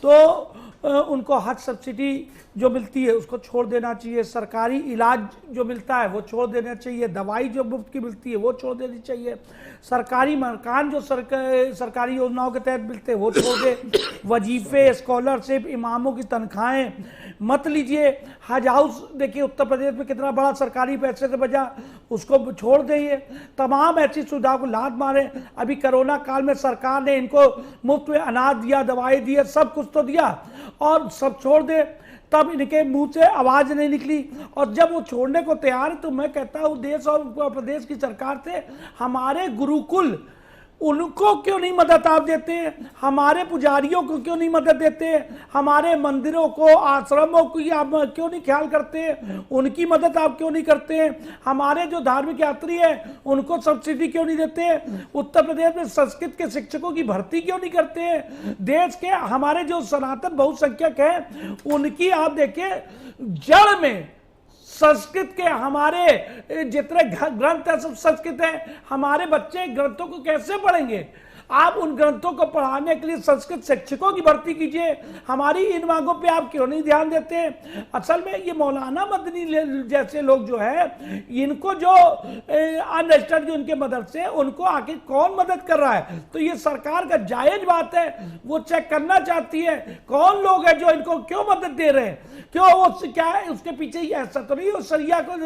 तो उनको हज सब्सिडी जो मिलती है उसको छोड़ देना चाहिए, सरकारी इलाज जो मिलता है वो छोड़ देना चाहिए, दवाई जो मुफ्त की मिलती है वो छोड़ देनी चाहिए, सरकारी मकान जो सरकारी योजनाओं के तहत मिलते हैं वो छोड़ दे, वजीफे, स्कॉलरशिप, इमामों की तनख्वाहें मत लीजिए। हज हाउस देखिए उत्तर प्रदेश में कितना बड़ा सरकारी पैसे से बजा, उसको छोड़ देंगे। तमाम ऐसी सुविधाओं को लात मारे। अभी कोरोना काल में सरकार ने इनको मुफ्त में अनाज दिया, दवाई दी, सब कुछ तो दिया, और सब छोड़ दे, तब इनके मुंह से आवाज नहीं निकली। और जब वो छोड़ने को तैयार, तो मैं कहता हूँ देश और प्रदेश की सरकार से, हमारे गुरुकुल उनको क्यों नहीं मदद आप देते हैं, हमारे पुजारियों को क्यों नहीं मदद देते हैं, हमारे मंदिरों को, आश्रमों की आप क्यों नहीं ख्याल करते हैं, उनकी मदद आप क्यों नहीं करते हैं, हमारे जो धार्मिक यात्री हैं उनको सब्सिडी क्यों नहीं देते हैं, उत्तर प्रदेश में संस्कृत के शिक्षकों की भर्ती क्यों नहीं करते हैं, देश के हमारे जो सनातन बहुसंख्यक हैं उनकी आप देखिए जड़ में संस्कृत के हमारे जितने ग्रंथ है सब संस्कृत है। हमारे बच्चे ग्रंथों को कैसे पढ़ेंगे? आप उन ग्रंथों को पढ़ाने के लिए संस्कृत शिक्षकों की भर्ती कीजिए। हमारी इन मांगों पे आप क्यों नहीं ध्यान देते? असल में ये मौलाना मदनी जैसे लोग जो है, इनको जो अनरजिस्टर्ड जो इनके मदरसे, उनको आखिर कौन मदद कर रहा है? तो ये सरकार का जायज बात है, वो चेक करना चाहती है कौन लोग हैं जो इनको क्यों मदद दे रहे हैं, क्यों वो क्या है उसके पीछे। ऐसा तो नहीं वो शरिया को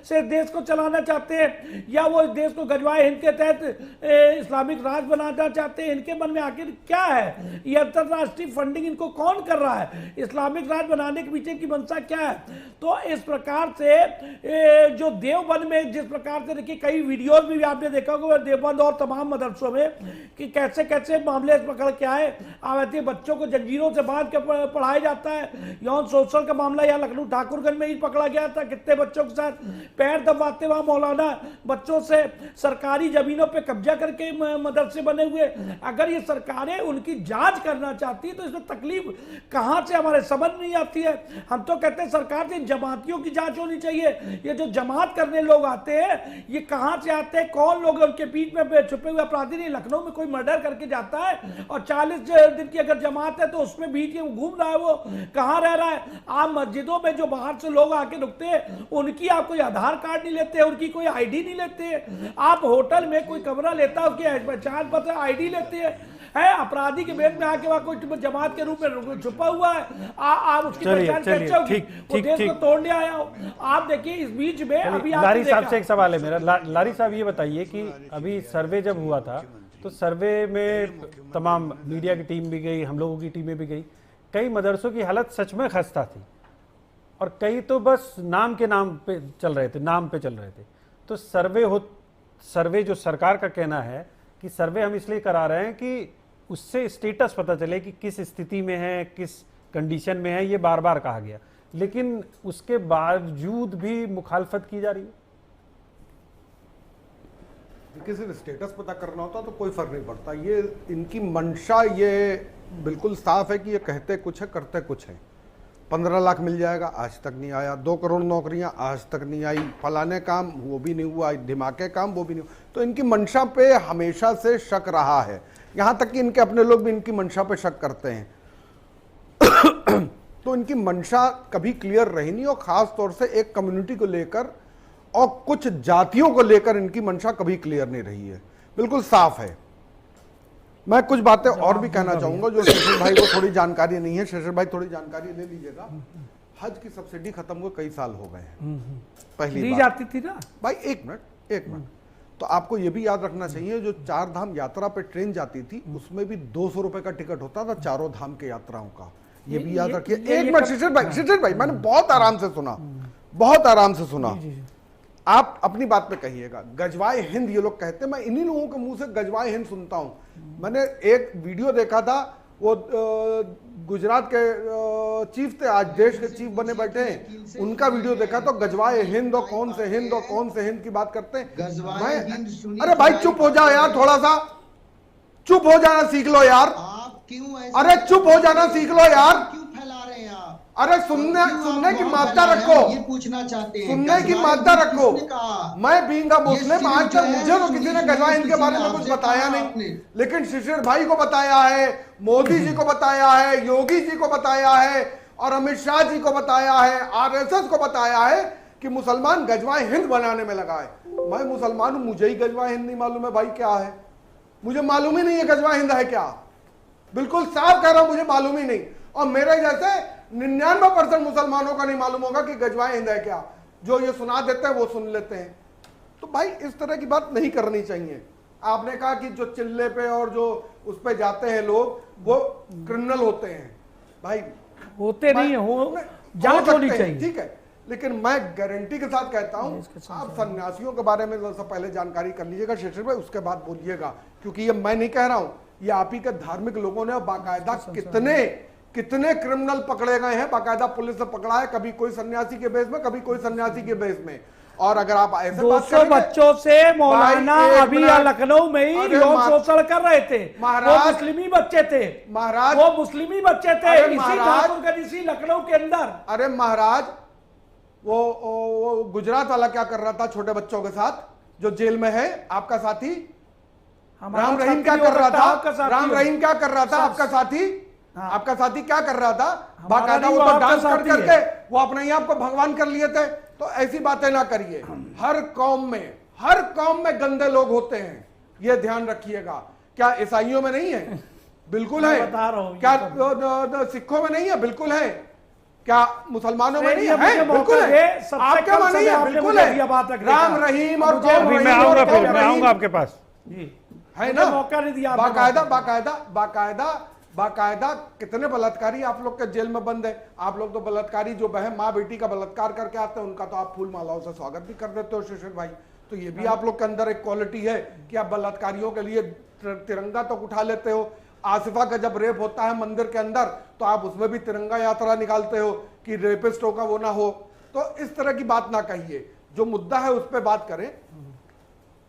से देश को चलाना चाहते हैं, या वो देश को गजवाए हिंद के तहत इस्लामिक राज बनाना चाहते हैं, इनके मन में आखिर क्या है, ये अंतरराष्ट्रीय फंडिंग इनको कौन कर रहा है, इस्लामिक राज बनाने के पीछे की मंशा क्या है। तो इस प्रकार से जो देवबंद में जिस प्रकार से देखिए कई वीडियोज भी आपने देखा होगा देवबंद और तमाम मदरसों में कि कैसे कैसे मामले पकड़ के आए, आवाती बच्चों को जंजीरों से बांध के पढ़ाया जाता है। यौन शोषण का मामला यहाँ लखनऊ ठाकुरगंज में ही पकड़ा गया था, कितने बच्चों के साथ पैर दबाते वहां मौलाना बच्चों से सरकारी जमीनों पे कब्जा करके मदरसे बने हुए। अगर ये सरकारें उनकी जांच करना चाहती तो इसमें तकलीफ कहां से हमारे समझ नहीं आती है। हम तो कहते हैं सरकार से जमातियों की जांच होनी चाहिए। ये जो जमात करने लोग आते हैं ये कहां से आते हैं, कौन लोग उनके बीच में छुपे हुए अपराधी नहीं। लखनऊ में कोई मर्डर करके जाता है और 40 दिन की अगर जमात है तो उसमें बीच में घूम रहा है, वो कहां रह रहा है। आप मस्जिदों में जो बाहर से लोग आके रुकते हैं उनकी आप कोई आधार कार्ड नहीं लेते, उनकी कोई आईडी नहीं लेते। आप होटल में कोई कमरा लेता है उसकी पहचान पत्र आईडी लेते हैं। अपराधी के भेद में आके वहां कोई जमात के रूप में छुपा हुआ है, आप उसकी पहचान कैसे होगी? वो देश को तोड़ने आया हो। आप देखिए इस बीच में अभी
लारी साहब से एक सवाल है मेरा। लारी साहब ये बताइए कि अभी सर्वे जब हुआ था तो सर्वे में तमाम मीडिया की टीम भी गई, हम लोगों की टीमें भी गई, कई मदरसों की हालत सच में खस्ता थी और कई तो बस नाम के नाम पे चल रहे थे, नाम पे चल रहे थे। तो सर्वे जो सरकार का कहना है कि सर्वे हम इसलिए करा रहे हैं कि उससे स्टेटस पता चले कि किस स्थिति में है, किस कंडीशन में है, ये बार बार कहा गया, लेकिन उसके बावजूद भी मुखालफत की जा रही है।
किसी ने स्टेटस पता करना होता तो कोई फर्क नहीं पड़ता। ये इनकी मंशा ये बिल्कुल साफ है कि ये कहते कुछ है करते कुछ है। 15 लाख मिल जाएगा, आज तक नहीं आया। 2 करोड़ नौकरियां आज तक नहीं आई। फलाने काम वो भी नहीं हुआ, धमाके काम वो भी नहीं हुआ। तो इनकी मंशा पे हमेशा से शक रहा है, यहां तक कि इनके अपने लोग भी इनकी मंशा पे शक करते हैं। तो इनकी मंशा कभी क्लियर रही नहीं, और खास तौर से एक कम्युनिटी को लेकर और कुछ जातियों को लेकर इनकी मंशा कभी क्लियर नहीं रही है, बिल्कुल साफ है। मैं कुछ बातें और भी कहना चाहूंगा जो शेषर भाई को थोड़ी जानकारी नहीं है। शेषर भाई थोड़ी जानकारी ले लीजिएगा। हज की सब्सिडी खत्म हुए कई साल हो गए हैं। पहली
दी जाती थी ना भाई।
एक मिनट तो आपको यह भी याद रखना चाहिए, जो 4 धाम यात्रा पे ट्रेन जाती थी उसमें भी 200 रुपए का टिकट होता था चारों धाम के यात्राओं का। ये भी याद रखिए। एक मिनट शेषर भाई मैंने बहुत आराम से सुना, बहुत आराम से सुना। आप अपनी बात पे कहिएगा। गजवाए हिंद ये लोग कहते हैं, मैं इन्हीं लोगों के मुंह से गजवाए हिंद सुनता हूं। मैंने एक वीडियो देखा था, वो गुजरात के चीफ थे, आज देश के चीफ बने बैठे हैं, उनका वीडियो देखा तो गजवाए हिंद और कौन से हिंद और कौन से हिंद की बात करते हैं। अरे भाई चुप हो जाओ यार, थोड़ा सा चुप हो जाना सीख लो यार। अरे चुप हो जाना सीख लो यार। अरे सुनने की मात्रा रखो,
ये पूछना चाहते हैं,
सुनने की मात्रा रखो। मैं बींगा मुस्लिम, आज तक मुझे तो किसी ने गजवा हिंद के बारे में कुछ बताया नहीं, लेकिन शिशिर भाई को बताया है, मोदी जी को बताया है, योगी जी को बताया है और अमित शाह जी को बताया है, आरएसएस को बताया है कि मुसलमान गजवाए हिंद बनाने में लगा है। मैं मुसलमान हूं, मुझे ही गजवाए हिंद नहीं मालूम है भाई क्या है। मुझे मालूम ही नहीं है गजवाए हिंद है क्या। बिल्कुल साफ कह रहा हूं, मुझे मालूम ही नहीं। और मेरे जैसे 99% मुसलमानों का नहीं मालूम होगा कि गजवाए हिंद है क्या। जो ये सुना देते हैं वो सुन लेते हैं। तो भाई इस तरह की बात नहीं करनी चाहिए। आपने कहा कि जो चिल्ले पे और जो उस पे जाते हैं लोग वो क्रिमिनल होते हैं। भाई
होते नहीं हो, जांच होनी चाहिए,
ठीक है, लेकिन मैं गारंटी के साथ कहता हूं आप सन्यासियों के बारे में सबसे पहले जानकारी कर लीजिएगा शेषर भाई, उसके बाद बोलिएगा, क्योंकि ये मैं नहीं कह रहा हूं, ये आप ही के धार्मिक लोगों ने बाकायदा कितने क्रिमिनल पकड़े गए हैं, बाकायदा पुलिस ने पकड़ा है, कभी कोई सन्यासी के बेस में, कभी कोई सन्यासी के बेस में। और अगर आप ऐसे
200 बच्चों से मौलाना अभी लखनऊ में ही यौन शोषण कर रहे थे। वो मुस्लिमी बच्चे थे महाराज, वो मुस्लिमी बच्चे थे इसी लखनऊ के अंदर।
अरे महाराज वो गुजरात वाला क्या कर रहा था छोटे बच्चों के साथ जो जेल में है, आपका साथी राम रहीम क्या कर रहा था? राम रहीम क्या कर रहा था? आपका साथी, आपका साथी क्या कर रहा था? बाकायदा वो तो डांस कर करके वो अपने ही आप को भगवान कर लिए थे। तो ऐसी बातें ना करिए। हर कौम में गंदे लोग होते हैं, ये ध्यान रखिएगा। क्या ईसाइयों में नहीं है? बिल्कुल है। क्या सिखों में नहीं है? बिल्कुल है। क्या मुसलमानों में नहीं है? बिल्कुल है। आपके में नहीं है? बिल्कुल है। राम रहीम और
मैं आऊंगा आपके पास।
है ना,
मौका नहीं दिया।
बाकायदा कितने बलात्कारी आप लोग के जेल में बंद है। आप लोग तो बलात्कारी जो बहन माँ बेटी का बलात्कार करके आते हैं उनका तो आप फूल मालाओं से स्वागत भी कर देते हो शिशिर भाई। तो ये भी आप लोग के अंदर एक क्वालिटी है कि आप बलात्कारियों के लिए तिरंगा तो उठा लेते हो। आसिफा का जब रेप होता है मंदिर के अंदर तो आप उसमें भी तिरंगा यात्रा निकालते हो कि रेपिस्टों का वो ना हो। तो इस तरह की बात ना कहिए, जो मुद्दा है उस पर बात करें।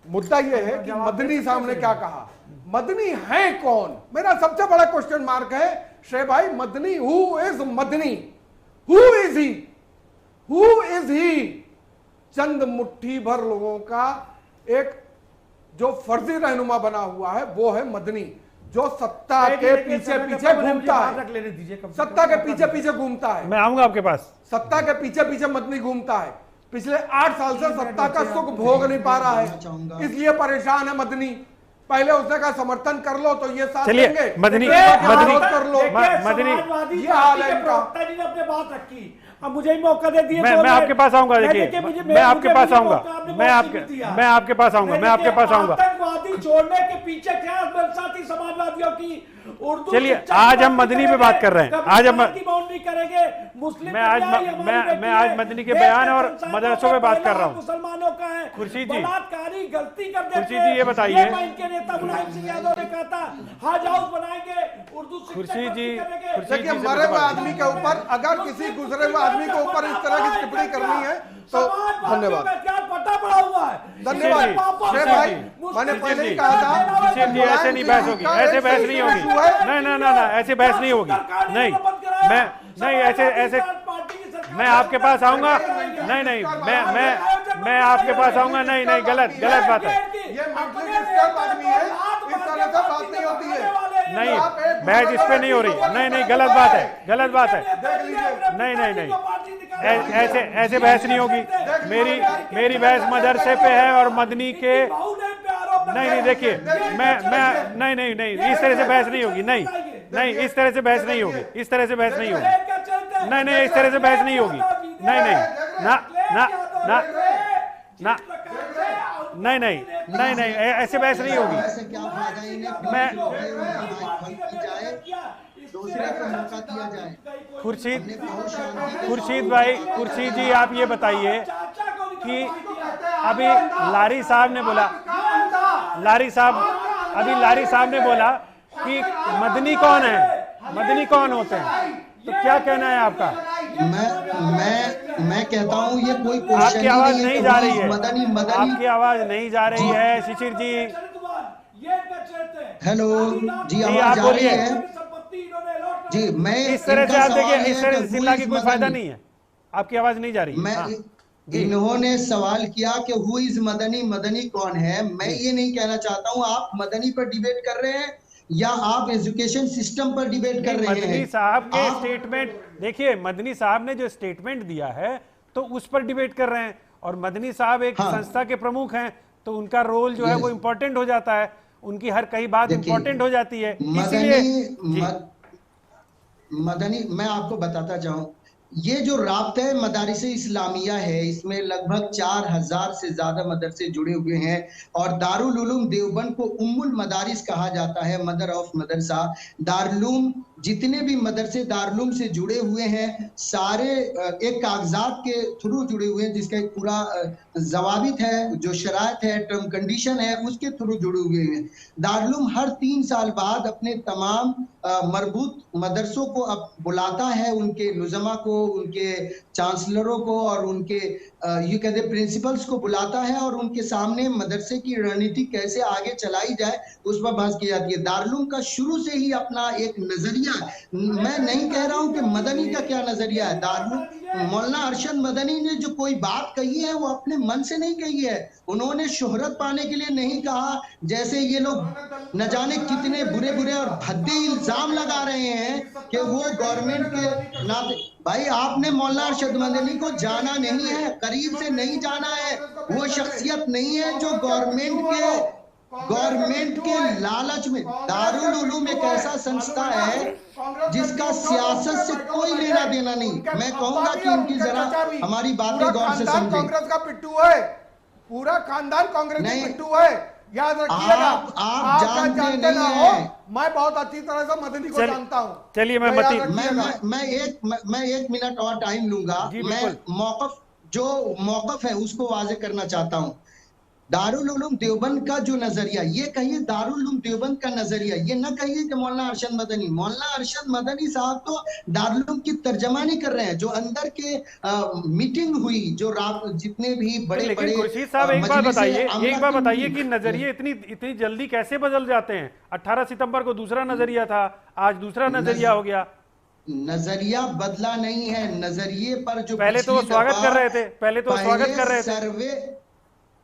मुद्दा यह है कि मदनी साहब ने क्या कहा, मदनी है कौन, मेरा सबसे बड़ा क्वेश्चन मार्क है श्रेय भाई। Madani, who is Madani, who is he? चंद मुट्ठी भर लोगों का एक जो फर्जी रहनुमा बना हुआ है वो है मदनी, जो सत्ता के पीछे पीछे घूमता है, सत्ता के पीछे पीछे घूमता है।
मैं आऊंगा आपके पास।
सत्ता के पीछे पीछे मदनी घूमता है, पिछले 8 साल से सत्ता का सुख भोग नहीं पा रहा है, इसलिए परेशान है मदनी। पहले उसने कहा समर्थन कर लो तो ये साथ देंगे,
मदनी
कर लो,
मदनी
ये हाल है इनका।
अपने बात रखी, अब मुझे ही मौका दे दिया।
मैं आपके पास आऊंगा, देखिए मैं आपके पास आऊंगा, मैं आपके पास आऊंगा, मैं आपके पास आऊंगा।
आतंकवादी छोड़ने के पीछे क्या साथी समाजवादियों की उर्दू।
चलिए आज हम मदनी पे बात कर रहे हैं। आज हम
बाउंड्री करेंगे मुस्लिम।
मैं आज मदनी के बयान और मदरसों पे बात कर रहा हूँ।
मुसलमानों का है,
खुर्शीद जी,
बलात्कारी गलती कर देते हैं।
खुर्शीद जी ये बताइए,
इनके नेता मुलायम सिंह यादव ने कहा था हज हाउस बनाएंगे, उर्दू।
खुर्शीद जी
देखिए मरे हुए आदमी के ऊपर अगर किसी गुजरे हुए आदमी के ऊपर इस तरह की टिप्पणी करनी है तो धन्यवाद,
पटा पड़ा हुआ है।
धन्यवाद भाई, मैंने पहले ही कहा था
ऐसे नहीं बहस होगी, ऐसे बहस नहीं होगी, ना ऐसे बहस नहीं होगी, नहीं ऐसे मैं आपके पास आऊंगा, नहीं मैं आपके पास आऊंगा, नहीं गलत बात है,
ये आदमी है, इस तरह से बात नहीं होती है।
नहीं बहस इस पे नहीं हो रही, नहीं गलत बात है, नहीं ऐसे बहस नहीं होगी। मेरी बहस मदरसे पे है और मदनी के, नहीं देखिए मैं नहीं इस तरह से बहस नहीं होगी, नहीं इस तरह से बहस नहीं होगी, इस तरह से बहस नहीं होगी, नहीं इस तरह से बहस नहीं होगी, नहीं ऐसे बहस नहीं होगी। मैं खुर्शीद जी आप ये बताइए कि अभी लारी साहब ने बोला कि मदनी कौन है, मदनी कौन होते हैं, तो क्या कहना है आपका?
मैं कहता हूँ ये कोई
आपकी आवाज नहीं जा रही है,
मदनी
आपकी आवाज नहीं जा रही है शिशिर जी।
हेलो जी, आवाज आ रही है जी। मैं
इस तरह से आप देखिए, इस तरह से चिल्ला की कोई फायदा नहीं है, आपकी आवाज नहीं जा रही।
इन्होंने सवाल किया कि हु इज मदनी, मदनी कौन है। मैं ये नहीं कहना चाहता हूँ आप मदनी पर डिबेट कर रहे हैं या आप एजुकेशन सिस्टम पर डिबेट कर रहे हैं।
मदनी साहब के स्टेटमेंट देखिए, मदनी साहब ने जो स्टेटमेंट दिया है तो उस पर डिबेट कर रहे हैं, और मदनी साहब एक संस्था के प्रमुख हैं तो उनका रोल जो है वो इम्पोर्टेंट हो जाता है, उनकी हर कई बात इम्पोर्टेंट हो जाती है।
मदनी मैं आपको बताता जाऊं, ये जो राब्ता मदारिस इस्लामिया है इसमें लगभग 4000 से ज्यादा मदरसे जुड़े हुए हैं, और दारुल उलूम देवबंद को उम्मुल मदारिस कहा जाता है, मदर ऑफ मदरसा। दारुल जितने भी मदरसे दारुल से जुड़े हुए हैं सारे एक कागजात के थ्रू जुड़े हुए हैं, जिसका एक पूरा जवाबित है, जो शराइत है, टर्म कंडीशन है, उसके थ्रू जुड़े हुए हैं। दारुल हर 3 साल बाद अपने तमाम मरबूत मदरसों को अब बुलाता है, उनके नुज़मा को, उनके चांसलरों को और उनके ये कहते प्रिंसिपल्स को बुलाता है, और उनके सामने मदरसे की रणनीति कैसे आगे चलाई जाए उस पर बात की जाती है। दारुल का शुरू से ही अपना एक नजरिया, मैं नहीं कह रहा हूं कि मदनी का क्या नजरिया है। दारुल मौलाना अरशद मदनी ने जो कोई बात कही है वो अपने मन से नहीं कही है, उन्होंने शोहरत पाने के लिए नहीं कहा। जैसे ये लोग न जाने कितने बुरे बुरे और भद्दे इल्जाम लगा रहे हैं कि वो गवर्नमेंट के नाते। भाई आपने मौलाना अरशद मदनी को जाना नहीं है, करीब से नहीं जाना है, वो शख्सियत नहीं है जो गवर्नमेंट के लालच में। दारुल उलूम एक ऐसा संस्था है जिसका सियासत से कोई लेना देना नहीं। मैं कहूंगा कि इनकी जरा हमारी बातें गौर से समझें।
कांग्रेस का पिट्ठू है, पूरा खानदान कांग्रेस का पिट्ठू है। याद रखिएगा।
आप जानते
जानते
नहीं
ना
हैं।
हो, मैं बहुत अच्छी तरह से मदनी को जानता हूँ।
चलिए मैं
याद
मतीन
रखिएगा।
मैं 1 मिनट और टाइम लूंगा।
जी,
मैं
बिल्कुल।
मौकफ है उसको वाजे करना चाहता हूँ। दारुल उलूम देवबंद का जो नजरिया, ये कहिए दारुल उलूम देवबंद का नजरिया, ये ना कहिए कि मौलाना अरशद मदनी। मौलाना अरशद मदनी साहब तो दारुल उलूम की तर्जमानी कर रहे हैं। जो अंदर के मीटिंग हुई, जो जितने भी बड़े
लेकिन
बड़े
खुर्शीद साहब एक बात बताइए कि नजरिए इतनी जल्दी कैसे बदल जाते हैं? 18 सितंबर को दूसरा नजरिया था, आज दूसरा नजरिया हो गया।
नजरिया बदला नहीं है। नजरिए पर जो
पहले तो वो स्वागत कर रहे थे,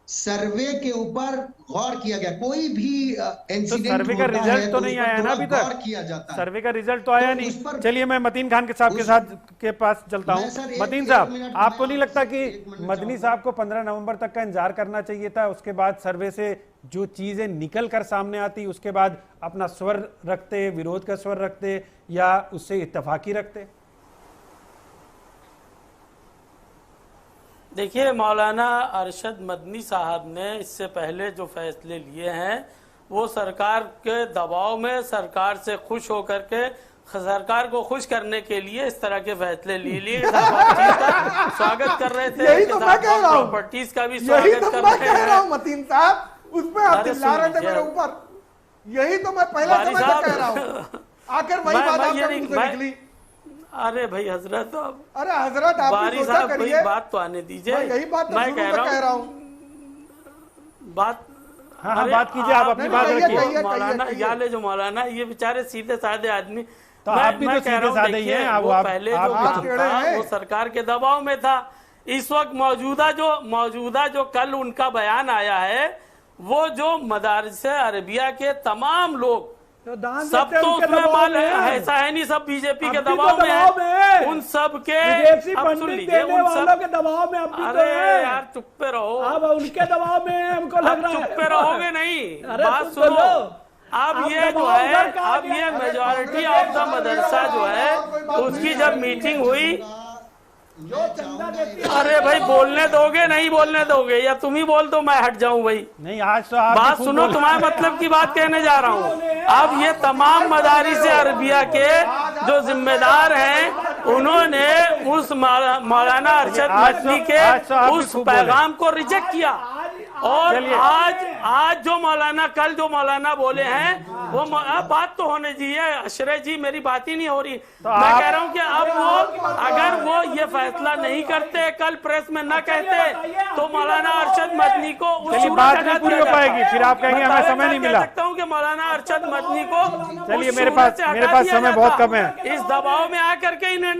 सर्वे के ऊपर गौर किया गया। कोई भी इंसिडेंट
सर्वे का रिजल्ट तो नहीं आया ना अभी तक।
गौर किया जाता है।
सर्वे का रिजल्ट तो आया नहीं। चलिए मैं मतीन खान के पास चलता हूँ। मतीन साहब, आपको नहीं लगता कि मदनी साहब को 15 नवंबर तक का इंतजार करना चाहिए था? उसके बाद सर्वे से जो चीजें निकल कर सामने आती, उसके बाद अपना स्वर रखते, विरोध का स्वर रखते, या उससे इत्तेफाकी रखते?
देखिए, मौलाना अरशद मदनी साहब ने इससे पहले जो फैसले लिए हैं वो सरकार के दबाव में, सरकार से खुश होकर के, सरकार को खुश करने के लिए इस तरह के फैसले लिए स्वागत कर रहे थे।
यही तो मैं कह रहा हूँ,
प्रॉपर्टीज का भी स्वागत कर रहे हैं।
मतीन साहब, उसमें आप चिल्ला रहे थे मेरे ऊपर। यही तो मैं पहले से कह रहा हूँ। आखिर वही बात आपके मुंह से निकली।
अरे भाई हजरत,
अरे हजरत, आप
बारी साहब कोई बात तो आने दीजिए।
यही बात मैं कह रहा हूँ।
बात
बात कीजिए, आप अपनी बात रखिए।
मौलाना याले जो मौलाना, ये बेचारे सीधे साधे आदमी,
तो आप भी तो सीधे साधे ही हैं।
वो पहले जो था वो सरकार के दबाव में था। इस वक्त मौजूदा जो कल उनका बयान आया है, वो जो मदारिस अरबिया के तमाम लोग सब तो उसमें माल है, ऐसा है नहीं सब बीजेपी के दबाव में है। उन सब के
सुन लीजिए, उन सब के दबाव में।
अरे यार चुप पे रहो,
अब उनके दबाव में हमको लग रहा है।
चुप पे रहोगे नहीं, बात सुनो। अब ये जो है, अब ये मेजॉरिटी ऑफ द मदरसा जो है, उसकी जब मीटिंग हुई, अरे भाई बोलने दोगे नहीं बोलने दोगे, या तुम ही बोल दो, मैं हट जाऊं भाई?
नहीं, आज तो आप
बात सुनो, तुम्हारे मतलब की बात कहने जा रहा हूं। अब ये तमाम मदारिस अरबिया के जो जिम्मेदार हैं, उन्होंने उस मौलाना अरशद मदनी के उस पैगाम को रिजेक्ट किया। और आज जो कल जो मौलाना बोले हैं, वो बात तो होने दीजिए। अशरफ जी, मेरी बात ही नहीं हो रही। मैं कह रहा हूं कि अब वो अगर वो ये फैसला नहीं करते, कल प्रेस में न कहते, तो मौलाना अरशद मदनी को
बात नहीं पूरी हो पाएगी। फिर आप कहेंगे हमें समय नहीं मिला।
सकता हूँ कि मौलाना अरशद मदनी को,
चलिए मेरे पास समय बहुत कम है।
इस दबाव में आकर के इन्होंने,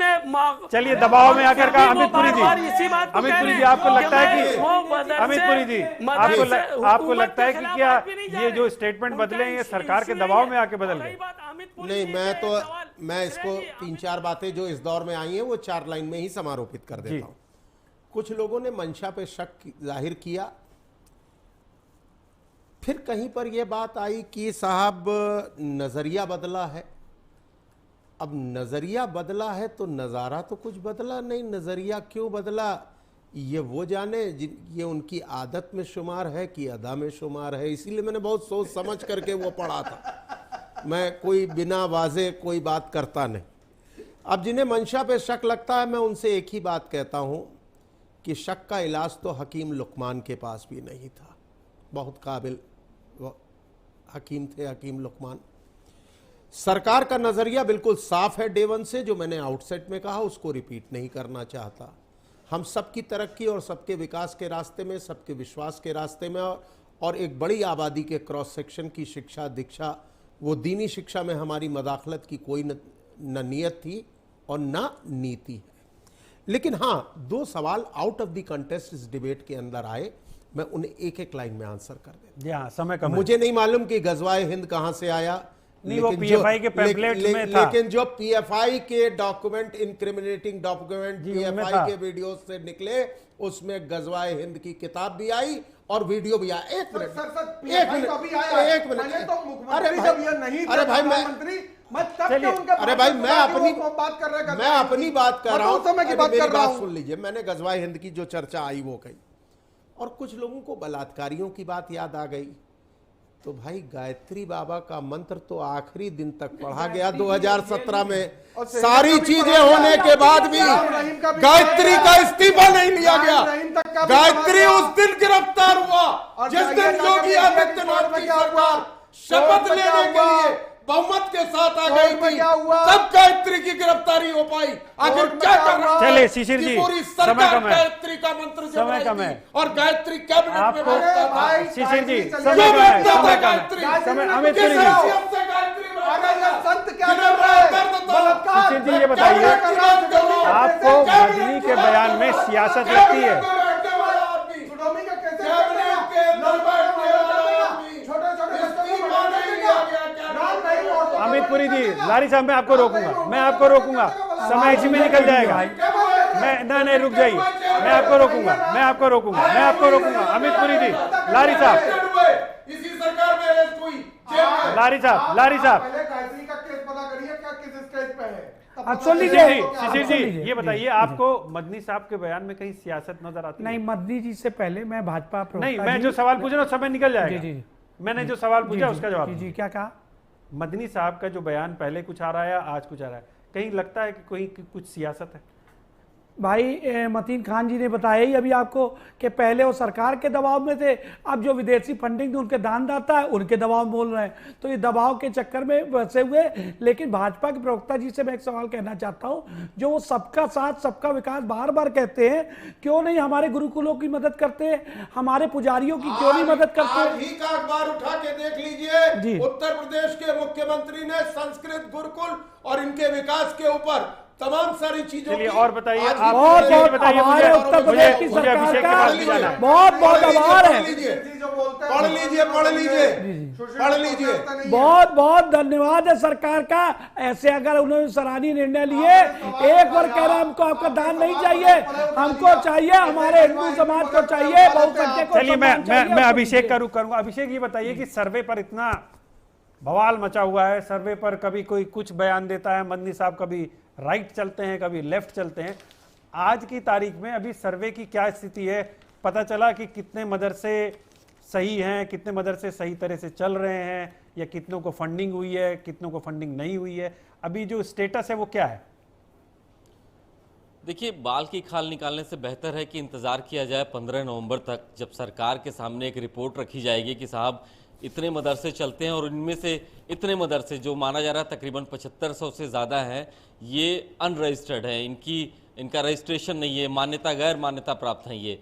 चलिए दबाव में आकर का अमितपुरी जी, आपको लगता है कि अमितपुरी जी, आपको लगता है कि क्या ये जो स्टेटमेंट बदले हैं, ये सरकार के दबाव में आके बदल गए?
नहीं, मैं इसको 3-4 बातें जो इस दौर में आई हैं वो 4 लाइन में ही समारोपित कर देता हूं। कुछ लोगों ने मंशा पे शक जाहिर किया, फिर कहीं पर यह बात आई कि साहब नजरिया बदला है। अब नजरिया बदला है तो नजारा तो कुछ बदला नहीं। नजरिया क्यों बदला ये वो जाने, ये उनकी आदत में शुमार है कि अदा में शुमार है। इसीलिए मैंने बहुत सोच समझ करके वो पढ़ा था। मैं कोई बिना वाजे कोई बात करता नहीं। अब जिन्हें मंशा पे शक लगता है, मैं उनसे एक ही बात कहता हूं कि शक का इलाज तो हकीम लुकमान के पास भी नहीं था। बहुत काबिल हकीम थे हकीम लुकमान। सरकार का नजरिया बिल्कुल साफ है डे वन से। जो मैंने आउटसेट में कहा उसको रिपीट नहीं करना चाहता। हम सबकी तरक्की और सबके विकास के रास्ते में, सबके विश्वास के रास्ते में, और एक बड़ी आबादी के क्रॉस सेक्शन की शिक्षा दीक्षा, वो दीनी शिक्षा में हमारी मदाखलत की कोई न नीयत थी और न नीति है। लेकिन हाँ, 2 सवाल आउट ऑफ द कंटेस्ट इस डिबेट के अंदर आए, मैं उन्हें एक एक लाइन में आंसर कर देता हूं।
समय कम है।
मुझे नहीं मालूम कि गजवाए हिंद कहां से आया,
नहीं, वो पीएफआई के पैम्फलेट में था।
लेकिन जो पीएफआई के डॉक्यूमेंट, इंक्रिमिनेटिंग डॉक्यूमेंट पीएफआई के वीडियो से निकले, उसमें गजवाए हिंद की किताब भी आई और वीडियो भी आया। एक मिनट। अरे भाई मैं अपनी बात कर रहा हूं, मेरी बात सुन लीजिए। मैंने गजवाए हिंद की जो चर्चा आई वो कही, और कुछ लोगों को बलात्कारियों की बात याद आ गई तो भाई गायत्री बाबा का मंत्र तो आखिरी दिन तक पढ़ा गया 2017 में। सारी चीजें होने के बाद भी गायत्री का इस्तीफा नहीं लिया गया। गायत्री उस दिन गिरफ्तार हुआ जिस दिन योगी आदित्यनाथ की सरकार शपथ लेने के लिए बहुमत के साथ आ गई थी, तब गायत्री की गिरफ्तारी हो पाई। आखिर क्या कर रहा है?
चलिए शिशिर जी,
पूरी
समय
सरकार
कम है,
गायत्री का मंत्र
समय कम है
और गायत्री कैबिनेट में
आपको।
बैठता था।
शिशिर जी
क्यों
समय कम है,
बैठता था
समय कम
गायत्री?
है, समय अमित
किस
पुरी जी,
हैसियत से गायत्री बैठता था?
संत क्या कर रहा है?
शिशिर जी ये बताइए, आपको मदनी के बयान में सियासत लगती है?
सुडोमी का कैसे
अमित पुरी जी, लारी साहब मैं आपको रोकूंगा, समय इसी में निकल जाएगा। मैं नहीं रुक जाइए, मैं आपको रोकूंगा। अमित पुरी जी, लारी साहब,
इसी सरकार में अरेस्ट हुई,
लारी साहब
पहले गायत्री का केस पता करिए, क्या किस स्टेज पे है।
सुन लीजिए
शिशिर जी ये बताइए, आपको मदनी साहब के बयान में कहीं सियासत नजर आती है?
नहीं, मदनी जी से पहले मैं भाजपा
नहीं, मैं जो सवाल पूछ रहा हूँ समय निकल जाएगा।
जी।
मैंने जो सवाल पूछा उसका जवाब।
जी क्या कहा?
मदनी साहब का जो बयान पहले कुछ आ रहा है, आज कुछ आ रहा है, कहीं लगता है कि कोई कुछ सियासत है?
भाई मतीन खान जी ने बताया ही अभी आपको कि पहले वो सरकार के दबाव में थे, अब जो विदेशी फंडिंग थे उनके दानदाता है उनके दबाव में बोल रहे हैं, तो ये दबाव के चक्कर में फंसे हुए। लेकिन भाजपा के प्रवक्ता जी से मैं एक सवाल कहना चाहता हूं, जो वो सबका साथ सबका विकास बार बार कहते हैं, क्यों नहीं हमारे गुरुकुलों की मदद करते, हमारे पुजारियों की क्यों नहीं मदद करते?
आज ही का अखबार उठा के देख लीजिए,
जी।
उत्तर प्रदेश के मुख्यमंत्री ने संस्कृत गुरुकुल और इनके विकास के ऊपर तमाम सारी चीजों
चलिए
की
और बताइए,
आज
आप
बहुत
ये बताइए
हमारे उत्तर प्रदेश की
मुझे
सरकार
अभिषेक के
का
पास भी जाना है।
बहुत आभार है।
पढ़ लीजिए।
बहुत बहुत धन्यवाद है सरकार का। ऐसे अगर उन्होंने सराहनीय निर्णय लिए, एक बार कह रहा हमको आपका दान नहीं चाहिए, हमको चाहिए, हमारे हिंदू समाज को चाहिए, बहुसंख्यक को
चलिए
सम्मान चाहिए,
मैं
हमको
अभिषेक का
चाहिए।
रुख करूंगा। अभिषेक ये बताइए कि सर्वे पर इतना बवाल मचा हुआ है, सर्वे पर कभी कोई कुछ बयान देता है मदनी साहब, कभी राइट चलते हैं, कभी लेफ्ट चलते हैं। आज की तारीख में अभी सर्वे की क्या स्थिति है? पता चला कि कितने मदरसे सही हैं, कितने मदरसे सही तरह से चल रहे हैं, या कितनों को फंडिंग हुई है, कितनों को फंडिंग नहीं हुई है? अभी जो स्टेटस है वो क्या है?
देखिए, बाल की खाल निकालने से बेहतर है कि इंतज़ार किया जाए 15 नवंबर तक, जब सरकार के सामने एक रिपोर्ट रखी जाएगी कि साहब इतने मदरसे चलते हैं और इनमें से इतने मदरसे जो माना जा रहा है तकरीबन 7500 से ज़्यादा हैं, ये अनरजिस्टर्ड हैं, इनका रजिस्ट्रेशन नहीं है, मान्यता गैर मान्यता प्राप्त हैं। ये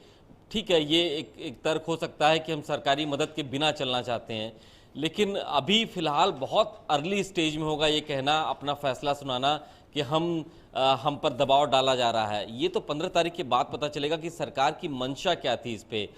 ठीक है, ये एक तर्क हो सकता है कि हम सरकारी मदद के बिना चलना चाहते हैं, लेकिन अभी फ़िलहाल बहुत अर्ली स्टेज में होगा ये कहना, अपना फैसला सुनाना कि हम पर दबाव डाला जा रहा है। ये तो 15 तारीख के बाद पता चलेगा कि सरकार की मंशा क्या थी इस पे।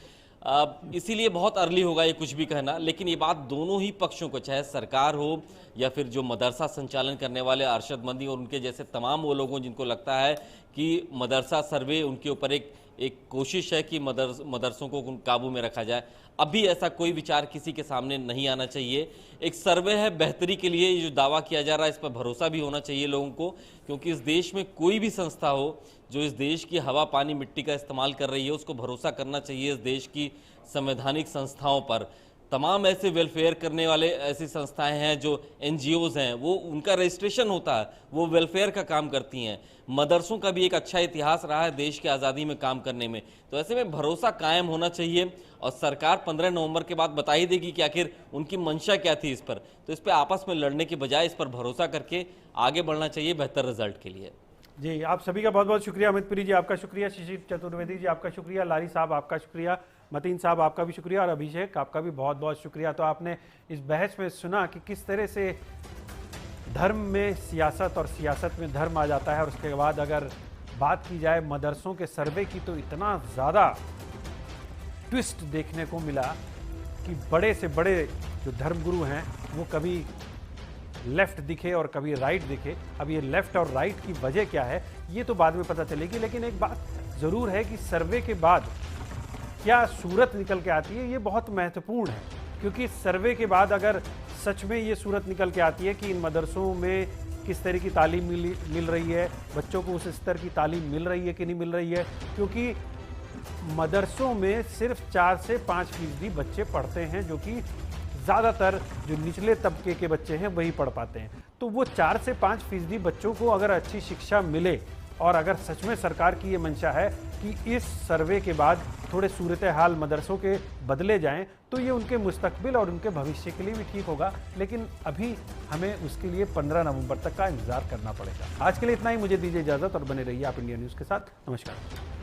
इसीलिए बहुत अर्ली होगा ये कुछ भी कहना। लेकिन ये बात दोनों ही पक्षों को, चाहे सरकार हो या फिर जो मदरसा संचालन करने वाले अरशद मदनी और उनके जैसे तमाम वो लोगों जिनको लगता है कि मदरसा सर्वे उनके ऊपर एक कोशिश है कि मदरसों को काबू में रखा जाए, अभी ऐसा कोई विचार किसी के सामने नहीं आना चाहिए। एक सर्वे है बेहतरी के लिए, ये जो दावा किया जा रहा है इस पर भरोसा भी होना चाहिए लोगों को, क्योंकि इस देश में कोई भी संस्था हो जो इस देश की हवा पानी मिट्टी का इस्तेमाल कर रही है, उसको भरोसा करना चाहिए इस देश की संवैधानिक संस्थाओं पर। तमाम ऐसे वेलफेयर करने वाले ऐसी संस्थाएं हैं जो NGOs हैं, वो उनका रजिस्ट्रेशन होता है, वो वेलफेयर का काम करती हैं। मदरसों का भी एक अच्छा इतिहास रहा है देश की आज़ादी में काम करने में, तो ऐसे में भरोसा कायम होना चाहिए। और सरकार 15 नवंबर के बाद बता ही देगी कि आखिर उनकी मंशा क्या थी इस पर, तो इस पर आपस में लड़ने के बजाय इस पर भरोसा करके आगे बढ़ना चाहिए बेहतर रिजल्ट के लिए।
जी, आप सभी का बहुत बहुत शुक्रिया। अमित पुरी जी आपका शुक्रिया, शिशिर चतुर्वेदी जी आपका शुक्रिया, लारी साहब आपका शुक्रिया, मतीन साहब आपका भी शुक्रिया, और अभिषेक आपका भी बहुत बहुत शुक्रिया। तो आपने इस बहस में सुना कि किस तरह से धर्म में सियासत और सियासत में धर्म आ जाता है। और उसके बाद अगर बात की जाए मदरसों के सर्वे की, तो इतना ज़्यादा ट्विस्ट देखने को मिला कि बड़े से बड़े जो धर्मगुरु हैं वो कभी लेफ्ट दिखे और कभी राइट दिखे। अब ये लेफ्ट और राइट की वजह क्या है ये तो बाद में पता चलेगी, लेकिन एक बात ज़रूर है कि सर्वे के बाद क्या सूरत निकल के आती है ये बहुत महत्वपूर्ण है। क्योंकि सर्वे के बाद अगर सच में ये सूरत निकल के आती है कि इन मदरसों में किस तरह की तालीम मिल रही है, बच्चों को उस स्तर की तालीम मिल रही है कि नहीं मिल रही है, क्योंकि मदरसों में सिर्फ 4 से 5% बच्चे पढ़ते हैं, जो कि ज़्यादातर जो निचले तबके के बच्चे हैं वही पढ़ पाते हैं। तो वो 4 से 5% बच्चों को अगर अच्छी शिक्षा मिले, और अगर सच में सरकार की ये मंशा है कि इस सर्वे के बाद थोड़े सूरत हाल मदरसों के बदले जाएं, तो ये उनके मुस्तकबिल और उनके भविष्य के लिए भी ठीक होगा। लेकिन अभी हमें उसके लिए 15 नवंबर तक का इंतजार करना पड़ेगा। आज के लिए इतना ही, मुझे दीजिए इजाज़त और बने रहिए आप इंडिया न्यूज़ के साथ। नमस्कार।